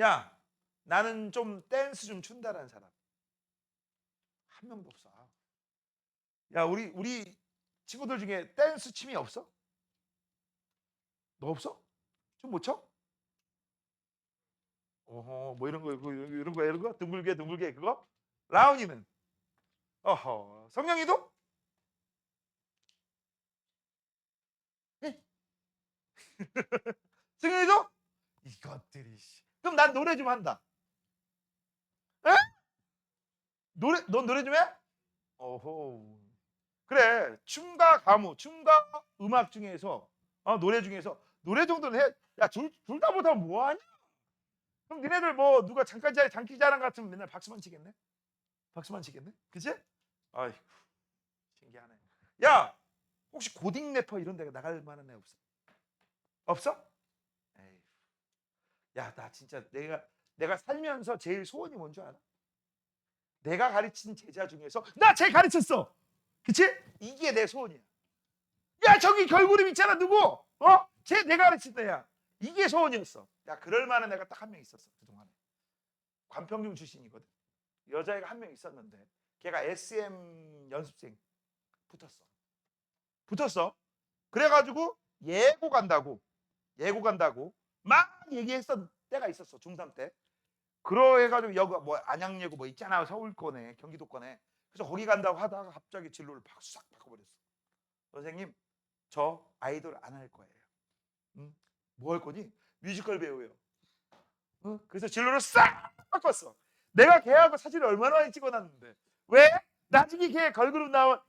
야, 나는 좀 댄스 좀 춘다라는 사람. 한 명도 없어. 야, 우리 친구들 중에 댄스 취미 없어? 너 없어? 좀 못 쳐? 뭐 이런 거 이런 거 둥글게 그거? 라온이는? 성령이도? 예? 승현이도? 이것들이. 그럼 난 노래 좀 한다. 에? 넌 노래 좀 해? 그래, 춤과 가무, 춤과 음악 중에서 노래 중에서 노래 정도는 해. 야, 둘 다 못하면 뭐하냐? 그럼 니네들 뭐 누가 장기자랑 같으면 맨날 박수만 치겠네? 박수만 치겠네? 그치? 아이고, 신기하네. 야, 혹시 고딩 래퍼 이런 데 나갈 만한 애 없어? 없어? 에이. 야, 나 진짜 내가 살면서 제일 소원이 뭔 줄 알아? 내가 가르친 제자 중에서 나 쟤 가르쳤어. 그치? 이게 내 소원이야. 야, 저기 결구림 있잖아. 누구? 쟤 내가 가르친 애야. 이게 소원이었어. 야, 그럴 만한 애가 딱 한 명 있었어. 그동안에. 관평중 출신이거든. 여자애가 한 명 있었는데 걔가 SM 연습생 붙었어. 그래가지고 예고 간다고 막 얘기했던 때가 있었어. 중3 때. 그러해가지고 여기 뭐 안양예고 뭐 있잖아. 서울권에 경기도권에. 그래서 거기 간다고 하다가 갑자기 진로를 싹 바꿔버렸어. 선생님, 저 아이돌 안 할 거예요. 응? 뭐 할 거니? 뮤지컬 배우예요. 그래서 진로를 싹 바꿨어. 내가 걔하고 사진을 얼마나 많이 찍어놨는데. 왜? 나중에 걔 걸그룹 나온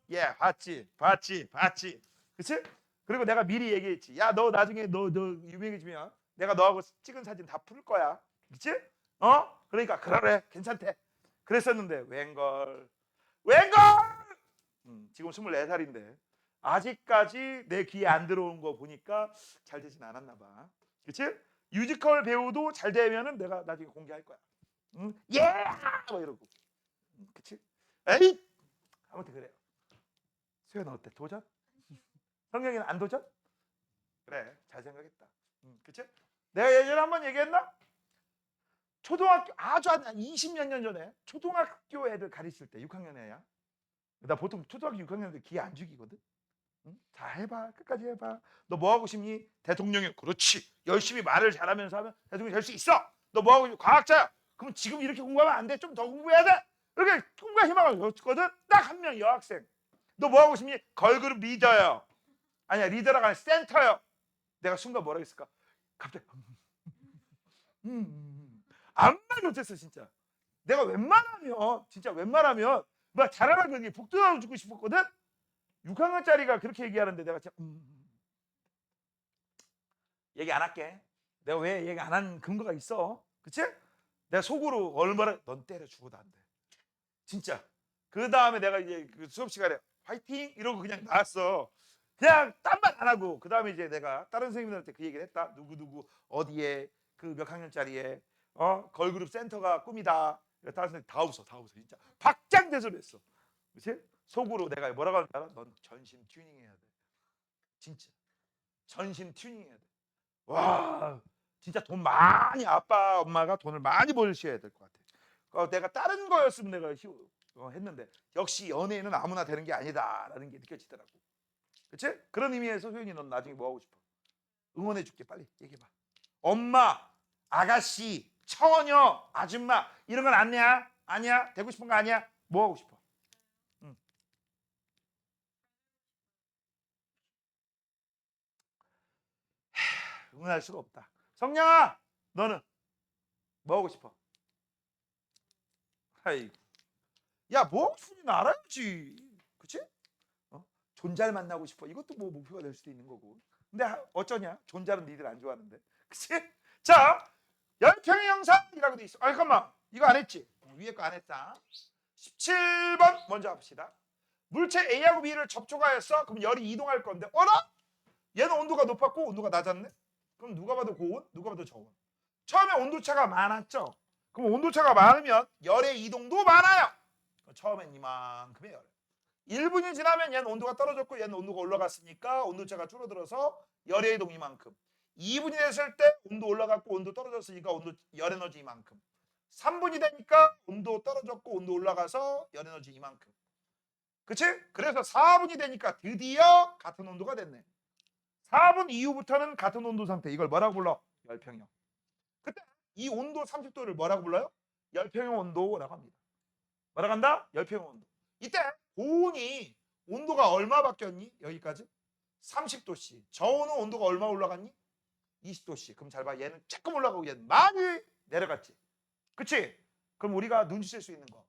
봤지. 그치? 그리고 내가 미리 얘기했지. 야, 너 나중에 너 유명해지면 내가 너하고 찍은 사진 다 풀 거야. 그치? 그러니까 그래 괜찮대. 그랬었는데 웬걸 지금 24살인데 아직까지 내 귀에 안 들어온 거 보니까 잘 되진 않았나 봐. 그치? 뮤지컬 배우도 잘 되면은 내가 나중에 공개할 거야. 뭐 이러고. 그치? 에이! 아무튼 그래요. 수연아 어때? 도전? 성경이는 안 도전? 그래, 잘 생각했다. 그치? 내가 예전에 한번 얘기했나? 초등학교 아주 한 20몇 년 전에 초등학교 애들 가르칠 때 6학년 애야. 나 보통 초등학교 6학년 애들 기회 안 죽이거든. 응? 자, 해봐. 끝까지 해봐. 너 뭐 하고 싶니? 대통령이. 그렇지. 열심히 말을 잘하면서 하면 대통령이 될 수 있어. 너 뭐 하고 싶니? 과학자야. 그럼 지금 이렇게 공부하면 안 돼. 좀 더 공부해야 돼. 이렇게 꿈과 희망을 줬거든. 딱 한 명 여학생. 너 뭐 하고 싶니? 걸그룹 리더요. 아니야, 리더라가 아니라 센터요. 내가 순간 뭐라 했을까? 갑자기 아무 말 못했어 진짜. 내가 웬만하면 진짜 웬만하면 막 잘하라고 얘기 북돋아 주고 싶었거든. 6학년짜리가 그렇게 얘기하는데 내가 진짜 얘기 안 할게. 내가 왜 얘기 안 한 근거가 있어. 그치? 내가 속으로 얼마나 넌 때려 죽어도 안 돼. 진짜. 그 다음에 내가 이제 그 수업 시간에 화이팅 이러고 그냥 나왔어. 그냥 딴 말 안 하고 그 다음에 이제 내가 다른 선생님들한테 그 얘기를 했다. 누구누구 어디에 그 몇 학년짜리에 걸그룹 센터가 꿈이다. 다른 선생님 다 웃어 진짜 박장대소를 했어. 그치? 속으로 내가 뭐라고 하는 줄 알아? 넌 전신 튜닝해야 돼. 진짜 전신 튜닝해야 돼. 와 진짜 돈 많이 아빠 엄마가 돈을 많이 벌으셔야 될 것 같아. 내가 다른 거였으면 내가 했는데 역시 연예인은 아무나 되는 게 아니다라는 게 느껴지더라고. 그치? 그런 의미에서 소연이 넌 나중에 뭐 하고 싶어? 응원해 줄게. 빨리 얘기해봐. 엄마, 아가씨, 처녀, 아줌마 이런 건 아니야? 아니야? 되고 싶은 거 아니야? 뭐 하고 싶어? 응. 응원할 수가 없다. 성냥아, 너는 뭐 하고 싶어? 아이고. 야, 뭐 하고 싶은지 알아야지. 그치? 존잘 만나고 싶어. 이것도 뭐 목표가 될 수도 있는 거고. 근데 어쩌냐? 존잘은 니들 안 좋아하는데. 그치? 자, 열평의 형상이라고 돼 있어. 아, 잠깐만. 이거 안 했지? 위에 거 안 했다. 17번 먼저 합시다. 물체 A하고 B를 접촉하였어. 그럼 열이 이동할 건데 어라? 얘는 온도가 높았고 온도가 낮았네. 그럼 누가 봐도 고온, 누가 봐도 저온. 처음에 온도차가 많았죠. 그럼 온도차가 많으면 열의 이동도 많아요. 처음엔 이만큼의 열. 1분이 지나면 얘는 온도가 떨어졌고 얘는 온도가 올라갔으니까 온도차가 줄어들어서 열의 이동 이만큼. 2분이 됐을 때 온도 올라갔고 온도 떨어졌으니까 열 에너지 이만큼. 3분이 되니까 온도 떨어졌고 온도 올라가서 열 에너지 이만큼. 그치? 그래서 4분이 되니까 드디어 같은 온도가 됐네. 4분 이후부터는 같은 온도 상태. 이걸 뭐라고 불러? 열평형. 그때 이 온도 30도를 뭐라고 불러요? 열평형 온도라고 합니다. 뭐라고 한다? 열평형 온도. 이때 고온이 온도가 얼마 바뀌었니? 여기까지 30도씨. 저온은 온도가 얼마 올라갔니? 20도씨. 그럼 잘 봐. 얘는 조금 올라가고 얘는 많이 내려갔지. 그치? 그럼 우리가 눈치챌 수 있는 거.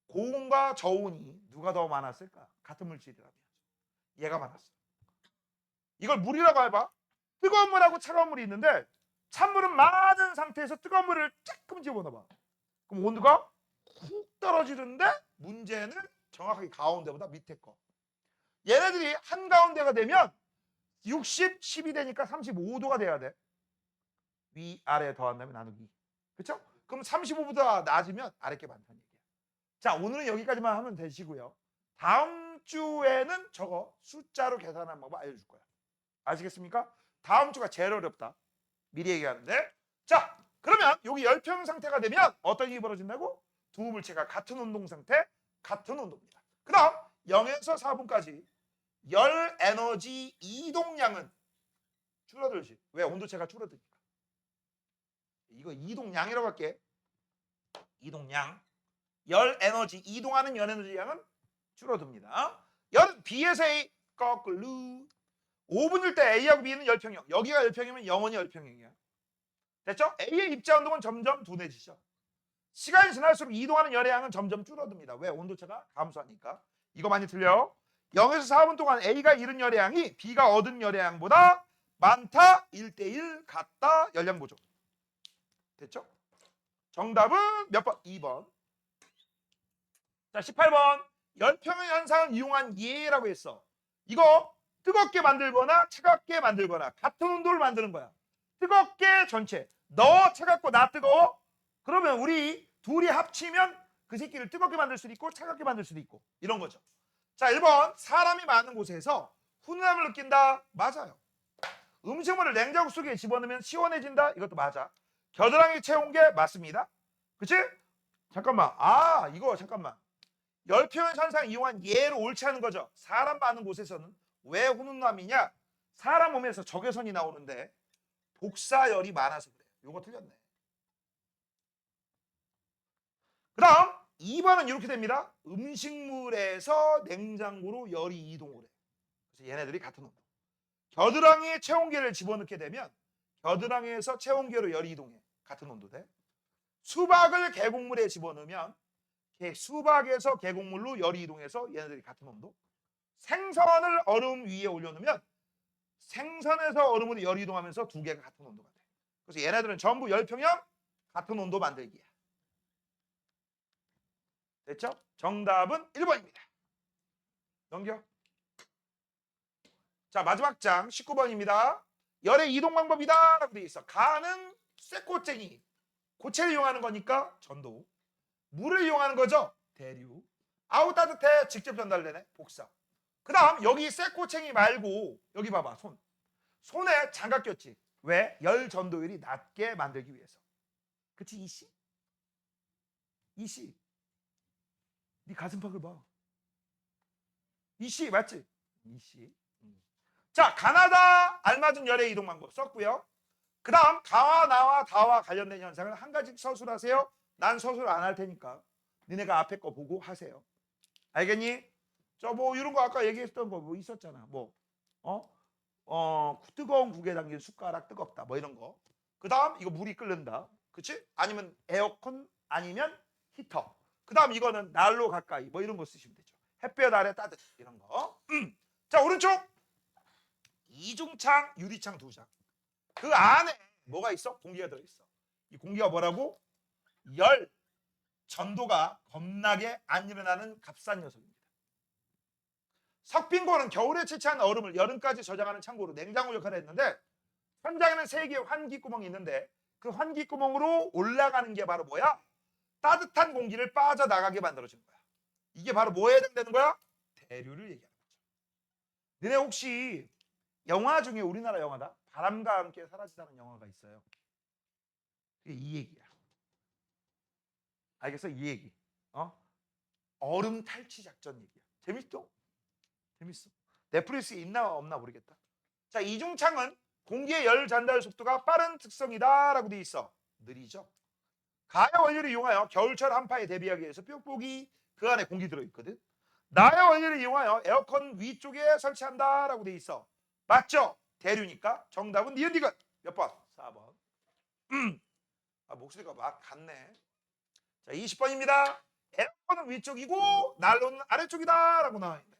고온과 저온이 누가 더 많았을까? 같은 물질이라면 얘가 많았어. 이걸 물이라고 해봐. 뜨거운 물하고 차가운 물이 있는데 찬물은 많은 상태에서 뜨거운 물을 조금 집어넣어봐. 그럼 온도가 훅 떨어지는데 문제는 정확하게 가운데보다 밑에 거. 얘네들이 한가운데가 되면 60, 10이 되니까 35도가 돼야 돼. 위아래 더한 다음에 나누기. 그렇죠? 그럼 35보다 낮으면 아랫게 많다는 얘기야. 자, 오늘은 여기까지만 하면 되시고요. 다음 주에는 저거 숫자로 계산하는 방법 알려줄 거야. 아시겠습니까? 다음 주가 제일 어렵다. 미리 얘기하는데. 자, 그러면 여기 열평 상태가 되면 어떤 일이 벌어진다고? 두 물체가 같은 운동 상태, 같은 온도입니다. 그다음 0에서 4분까지 열 에너지 이동량은 줄어들지. 왜? 온도차가 줄어드니까. 이거 이동량이라고 할게. 이동량. 열 에너지, 이동하는 열 에너지 양은 줄어듭니다. 열은 B에서 A 거꾸로. 5분일 때 A하고 B는 열평형. 여기가 열평이면 영원히 열평형이야. 됐죠? A의 입자 운동은 점점 둔해지죠. 시간이 지날수록 이동하는 열의 양은 점점 줄어듭니다. 왜? 온도차가 감소하니까. 이거 많이 틀려. 0에서 4분 동안 A가 잃은 열의 양이 B가 얻은 열의 양보다 많다. 1대1 같다. 열량 보조. 됐죠? 정답은 몇 번? 2번. 자, 18번. 열평형 현상을 이용한 예라고 했어. 이거 뜨겁게 만들거나 차갑게 만들거나 같은 온도를 만드는 거야. 뜨겁게 전체. 너 차갑고 나 뜨거워? 그러면 우리 둘이 합치면 그 새끼를 뜨겁게 만들 수도 있고 차갑게 만들 수도 있고 이런 거죠. 자, 1번. 사람이 많은 곳에서 훈훈함을 느낀다. 맞아요. 음식물을 냉장고 속에 집어넣으면 시원해진다. 이것도 맞아. 겨드랑이 채운 게 맞습니다. 그치? 잠깐만. 이거 잠깐만. 열표현 현상 이용한 예로 옳지 않은 거죠. 사람 많은 곳에서는 왜 훈훈함이냐? 사람 몸에서 적외선이 나오는데 복사열이 많아서 그래요. 요거 틀렸네. 그 다음 2번은 이렇게 됩니다. 음식물에서 냉장고로 열이 이동을 해. 그래서 얘네들이 같은 온도. 겨드랑이에 체온계를 집어넣게 되면 겨드랑이에서 체온계로 열이 이동해. 같은 온도 돼. 수박을 계곡물에 집어넣으면 수박에서 계곡물로 열이 이동해서 얘네들이 같은 온도. 생선을 얼음 위에 올려놓으면 생선에서 얼음으로 열이 이동하면서 두 개가 같은 온도가 돼. 그래서 얘네들은 전부 열평형 같은 온도 만들기야. 됐죠? 정답은 1번입니다. 넘겨. 자, 마지막 장 19번입니다. 열의 이동 방법이다 라고 되어 있어. 가는 쇠꼬챙이. 고체를 이용하는 거니까 전도. 물을 이용하는 거죠. 대류. 아우 따뜻해. 직접 전달되네. 복사. 그 다음 여기 쇠꼬챙이 말고 여기 봐봐. 손에 장갑 꼈지. 왜? 열 전도율이 낮게 만들기 위해서. 그치? 이씨? 이씨. 네 가슴팍을 봐. 이씨 맞지? 이씨. 자, 가나다 알맞은 열의 이동 방법 썼고요. 그 다음 가와 나와 다와 관련된 현상을 한 가지 서술하세요. 난 서술 안 할 테니까 니네가 앞에 거 보고 하세요. 알겠니? 저 뭐 이런 거 아까 얘기했던 거 뭐 있었잖아. 뜨거운 국에 담긴 숟가락 뜨겁다. 뭐 이런 거. 그 다음 이거 물이 끓는다. 그치? 아니면 에어컨 아니면 히터. 그 다음 이거는 난로 가까이 뭐 이런 거 쓰시면 되죠. 햇볕 아래 따뜻 이런 거. 자, 오른쪽 이중창 유리창 2장. 그 안에 뭐가 있어? 공기가 들어있어. 이 공기가 뭐라고? 열 전도가 겁나게 안 일어나는 값싼 녀석입니다. 석빙고는 겨울에 채취한 얼음을 여름까지 저장하는 창고로 냉장고 역할을 했는데 현장에는 3개의 환기구멍이 있는데 그 환기구멍으로 올라가는 게 바로 뭐야? 따뜻한 공기를 빠져나가게 만들어주는 거야. 이게 바로 뭐에 해당되는 거야? 대류를 얘기하는 거죠. 너네 혹시 영화 중에 우리나라 영화다. 바람과 함께 사라지다는 영화가 있어요. 그게 이 얘기야. 알겠어? 이 얘기. 얼음 탈취 작전 얘기야. 재밌죠? 재밌어. 넷플릭스에 있나 없나 모르겠다. 자, 이중창은 공기의 열 전달 속도가 빠른 특성이다라고 돼 있어. 느리죠? 가열 원료를 이용하여 겨울철 한파에 대비하기 위해서 뾱뾱이 그 안에 공기 들어있거든. 나열 원료를 이용하여 에어컨 위쪽에 설치한다라고 돼 있어. 맞죠? 대류니까 정답은 니은디귿. 몇 번? 4번. 목소리가 막 같네. 자, 20번입니다. 에어컨은 위쪽이고 난로는 아래쪽이다 라고 나와 있네.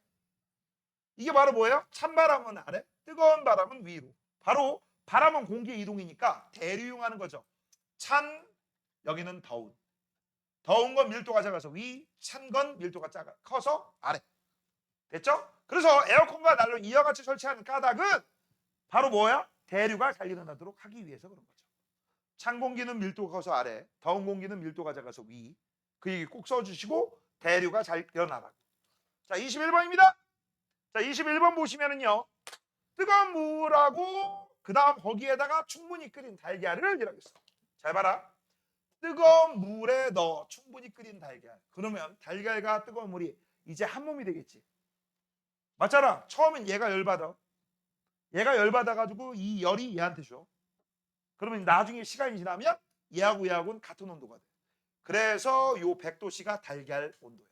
이게 바로 뭐예요? 찬바람은 아래, 뜨거운 바람은 위로. 바로 바람은 공기의 이동이니까 대류용하는 거죠. 찬, 여기는 더운. 더운 건 밀도가 작아서 위, 찬 건 밀도가 커서 아래. 됐죠? 그래서 에어컨과 난로를 이와 같이 설치하는 까닭은 바로 뭐야? 대류가 잘 일어나도록 하기 위해서 그런 거죠. 찬 공기는 밀도가 커서 아래, 더운 공기는 밀도가 작아서 위. 그 얘기 꼭 써주시고 대류가 잘 일어나라고. 자, 21번입니다. 자, 21번 보시면은요. 뜨거운 물하고 그 다음 거기에다가 충분히 끓인 달걀을 이라겠어. 잘 봐라. 뜨거운 물에 넣어 충분히 끓인 달걀. 그러면 달걀과 뜨거운 물이 이제 한 몸이 되겠지. 맞잖아. 처음엔 얘가 열받아. 얘가 열받아가지고 이 열이 얘한테 줘. 그러면 나중에 시간이 지나면 얘하고 얘하고는 같은 온도가 돼. 그래서 요 100도씨가 달걀 온도야.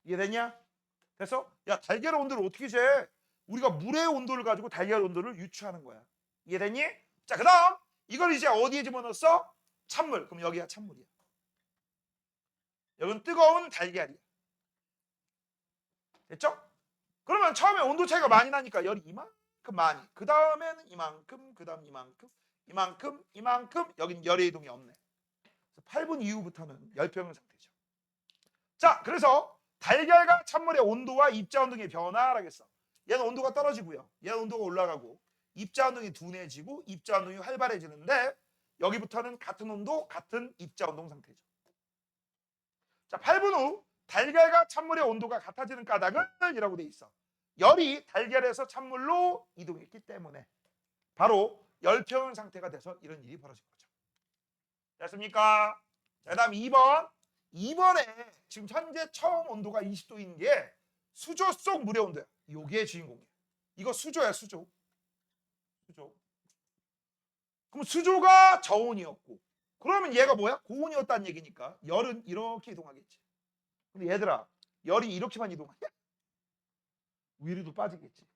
이해됐냐? 그래서 야, 달걀 온도를 어떻게 재? 우리가 물의 온도를 가지고 달걀 온도를 유추하는 거야. 이해됐니? 자, 그 다음 이걸 이제 어디에 집어넣었어? 찬물. 그럼 여기가 찬물이야. 여기는 뜨거운 달걀이야. 됐죠? 그러면 처음에 온도 차이가 많이 나니까 열이 이만큼 많이. 그 다음에는 이만큼, 그 다음 이만큼, 이만큼, 이만큼. 여긴 열의 이동이 없네. 8분 이후부터는 열평형 상태죠. 자, 그래서 달걀과 찬물의 온도와 입자 운동의 변화라겠어. 얘는 온도가 떨어지고요. 얘는 온도가 올라가고 입자 운동이 둔해지고 입자 운동이 활발해지는데 여기부터는 같은 온도, 같은 입자 운동 상태죠. 자, 8분 후 달걀과 찬물의 온도가 같아지는 까닭은 이라고 돼 있어. 열이 달걀에서 찬물로 이동했기 때문에 바로 열평형 상태가 돼서 이런 일이 벌어진 거죠. 됐습니까? 자, 그다음 2번. 2번에 지금 현재 처음 온도가 20도인 게 수조 속 물의 온도야. 요게 주인공이야. 이거 수조야, 수조. 수조. 그럼 수조가 저온이었고, 그러면 얘가 뭐야? 고온이었다는 얘기니까 열은 이렇게 이동하겠지. 근데 얘들아, 열이 이렇게만 이동하냐? 위로도 빠지겠지.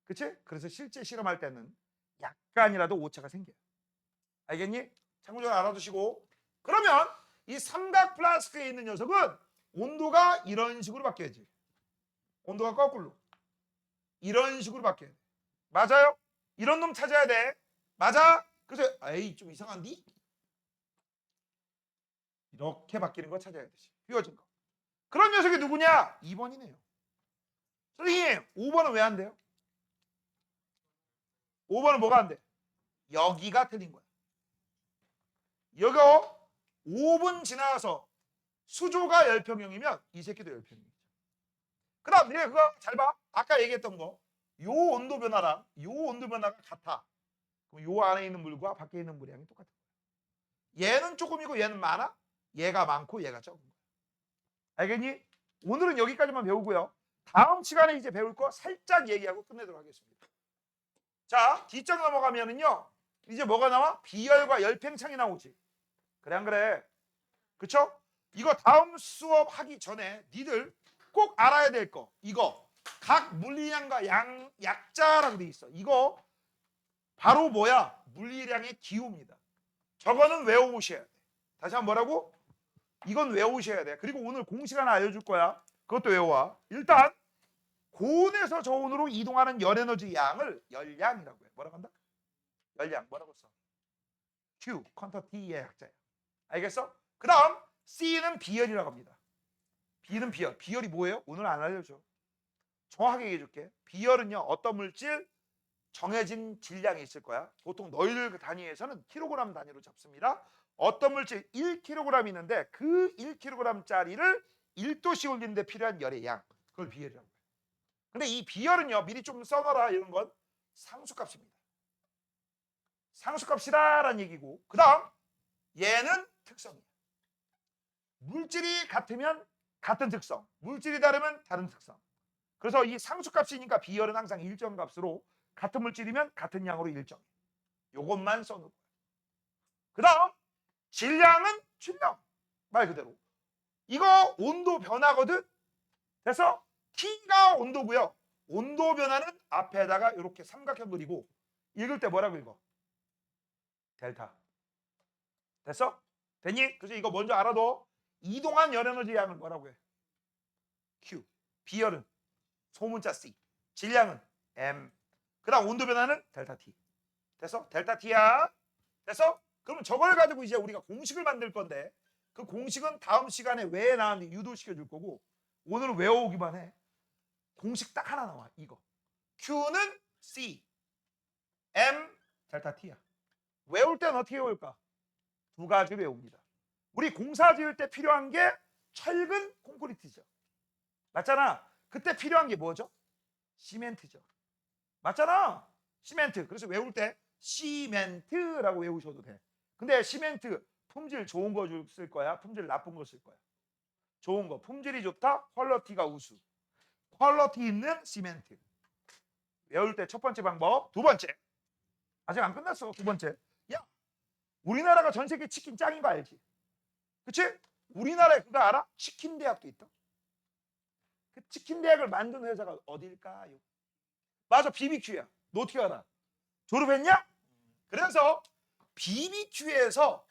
그치? 그래서 실제 실험할 때는 약간이라도 오차가 생겨요. 알겠니? 참고적으로 알아두시고. 그러면 이 삼각 플라스크에 있는 녀석은 온도가 이런 식으로 바뀌어야지. 온도가 거꾸로 이런 식으로 바뀌어야 돼. 맞아요? 이런 놈 찾아야 돼. 맞아? 그래서 에이 좀 이상한디? 이렇게 바뀌는 거 찾아야 되지. 휘어진 거. 그런 녀석이 누구냐? 2번이네요. 선생님 5번은 왜 안 돼요? 5번은 뭐가 안 돼? 여기가 틀린 거야. 이거 5분 지나서 수조가 열평형이면 이 새끼도 열평형이죠. 그 다음 얘 그거 잘 봐. 아까 얘기했던 거. 요 온도 변화랑 요 온도 변화가 같아. 그럼 요 안에 있는 물과 밖에 있는 물의 양이 똑같은 거야. 얘는 조금이고 얘는 많아. 얘가 많고 얘가 적은 거야. 알겠니? 오늘은 여기까지만 배우고요. 다음 시간에 이제 배울 거 살짝 얘기하고 끝내도록 하겠습니다. 자, 뒤쪽 넘어가면은요. 이제 뭐가 나와? 비열과 열팽창이 나오지. 그래 안 그래? 그쵸? 이거 다음 수업 하기 전에 니들 꼭 알아야 될 거. 이거 각 물리량과 약자라고 돼 있어. 이거 바로 뭐야? 물리량의 기호입니다. 저거는 외워오셔야 돼. 다시 한번 뭐라고? 이건 외우셔야 돼. 그리고 오늘 공식 하나 알려줄 거야. 그것도 외워와. 일단 고온에서 저온으로 이동하는 열에너지 양을 열량이라고 해. 뭐라고 한다? 열량. 뭐라고 써? Q, 퀀터 T의 약자야. 알겠어? 그 다음 C는 비열이라고 합니다. B는 비열. 비열이 뭐예요? 오늘 안 알려줘. 정확하게 얘기해줄게. 비열은요. 어떤 물질 정해진 질량이 있을 거야. 보통 너희들 단위에서는 킬로그램 단위로 잡습니다. 어떤 물질 1kg 있는데 그 1kg짜리를 1도씩 올리는데 필요한 열의 양. 그걸 비열이라고 해요. 근데 이 비열은요. 미리 좀 써놔라 이런 건 상수값입니다. 상수값이다라는 얘기고 그 다음 얘는 특성이야. 물질이 같으면 같은 특성, 물질이 다르면 다른 특성. 그래서 이 상수값이니까 비열은 항상 일정 값으로 같은 물질이면 같은 양으로 일정해. 요것만 써놓을 거야. 그 다음 질량은 질량. 말 그대로. 이거 온도 변화거든. 그래서 T가 온도고요. 온도 변화는 앞에다가 이렇게 삼각형 그리고 읽을 때 뭐라고 읽어? 델타. 됐어? 됐니? 그래서 이거 먼저 알아둬. 이동한 열에너지 양을 뭐라고 해? Q. 비열은 소문자 C. 질량은 M. 그 다음 온도 변화는 델타 T. 됐어? 델타 T야. 됐어? 그러면 저걸 가지고 이제 우리가 공식을 만들 건데 그 공식은 다음 시간에 왜 나왔는지 유도시켜 줄 거고 오늘은 외워오기만 해. 공식 딱 하나 나와. 이거. Q는 C. M 델타 T야. 외울 때는 어떻게 외울까? 두 가지 외웁니다. 우리 공사 지을 때 필요한 게 철근 콘크리트죠. 맞잖아. 그때 필요한 게 뭐죠? 시멘트죠. 맞잖아. 시멘트. 그래서 외울 때 시멘트라고 외우셔도 돼. 근데 시멘트 품질 좋은 거 쓸 거야? 품질 나쁜 거 쓸 거야? 좋은 거. 품질이 좋다? 퀄러티가 우수. 퀄러티 있는 시멘트. 외울 때 첫 번째 방법. 두 번째. 아직 안 끝났어. 두 번째. 야, 우리나라가 전 세계 치킨 짱인 거 알지? 그치? 우리나라에 그거 알아? 치킨 대학도 있다. 그 치킨 대학을 만든 회사가 어딜까요? 맞아, BBQ야. 너 어떻게 알아? 졸업했냐? 그래서 BBQ에서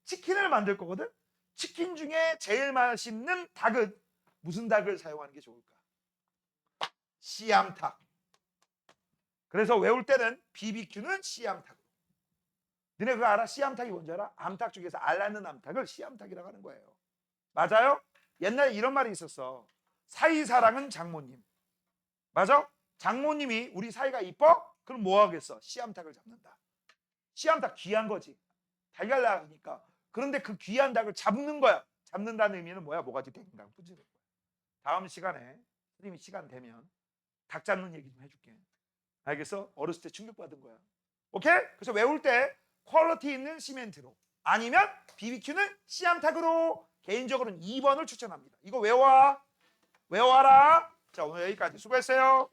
치킨을 만들 거거든. 치킨 중에 제일 맛있는 닭은 무슨 닭을 사용하는 게 좋을까? 씨암탉. 그래서 외울 때는 BBQ는 씨암탉. 너네 그거 알아? 씨암탉이 뭔지 알아? 암탉 중에서 알 낳는 암탉을 씨암탉이라고 하는 거예요. 맞아요? 옛날에 이런 말이 있었어. 사이사랑은 장모님. 맞아? 장모님이 우리 사이가 이뻐? 그럼 뭐 하겠어? 씨암탉을 잡는다. 씨암탉 귀한 거지. 달걀 낳으니까. 그런데 그 귀한 닭을 잡는 거야. 잡는다는 의미는 뭐야? 모가지 땡강 부지는 거야. 다음 시간에 선생님이 시간 되면 닭 잡는 얘기 좀 해줄게. 알겠어? 어렸을 때 충격받은 거야. 오케이? 그래서 외울 때 퀄리티 있는 시멘트로 아니면 BBQ는 씨암탉으로 개인적으로는 2번을 추천합니다. 이거 외워라. 자, 오늘 여기까지 수고했어요.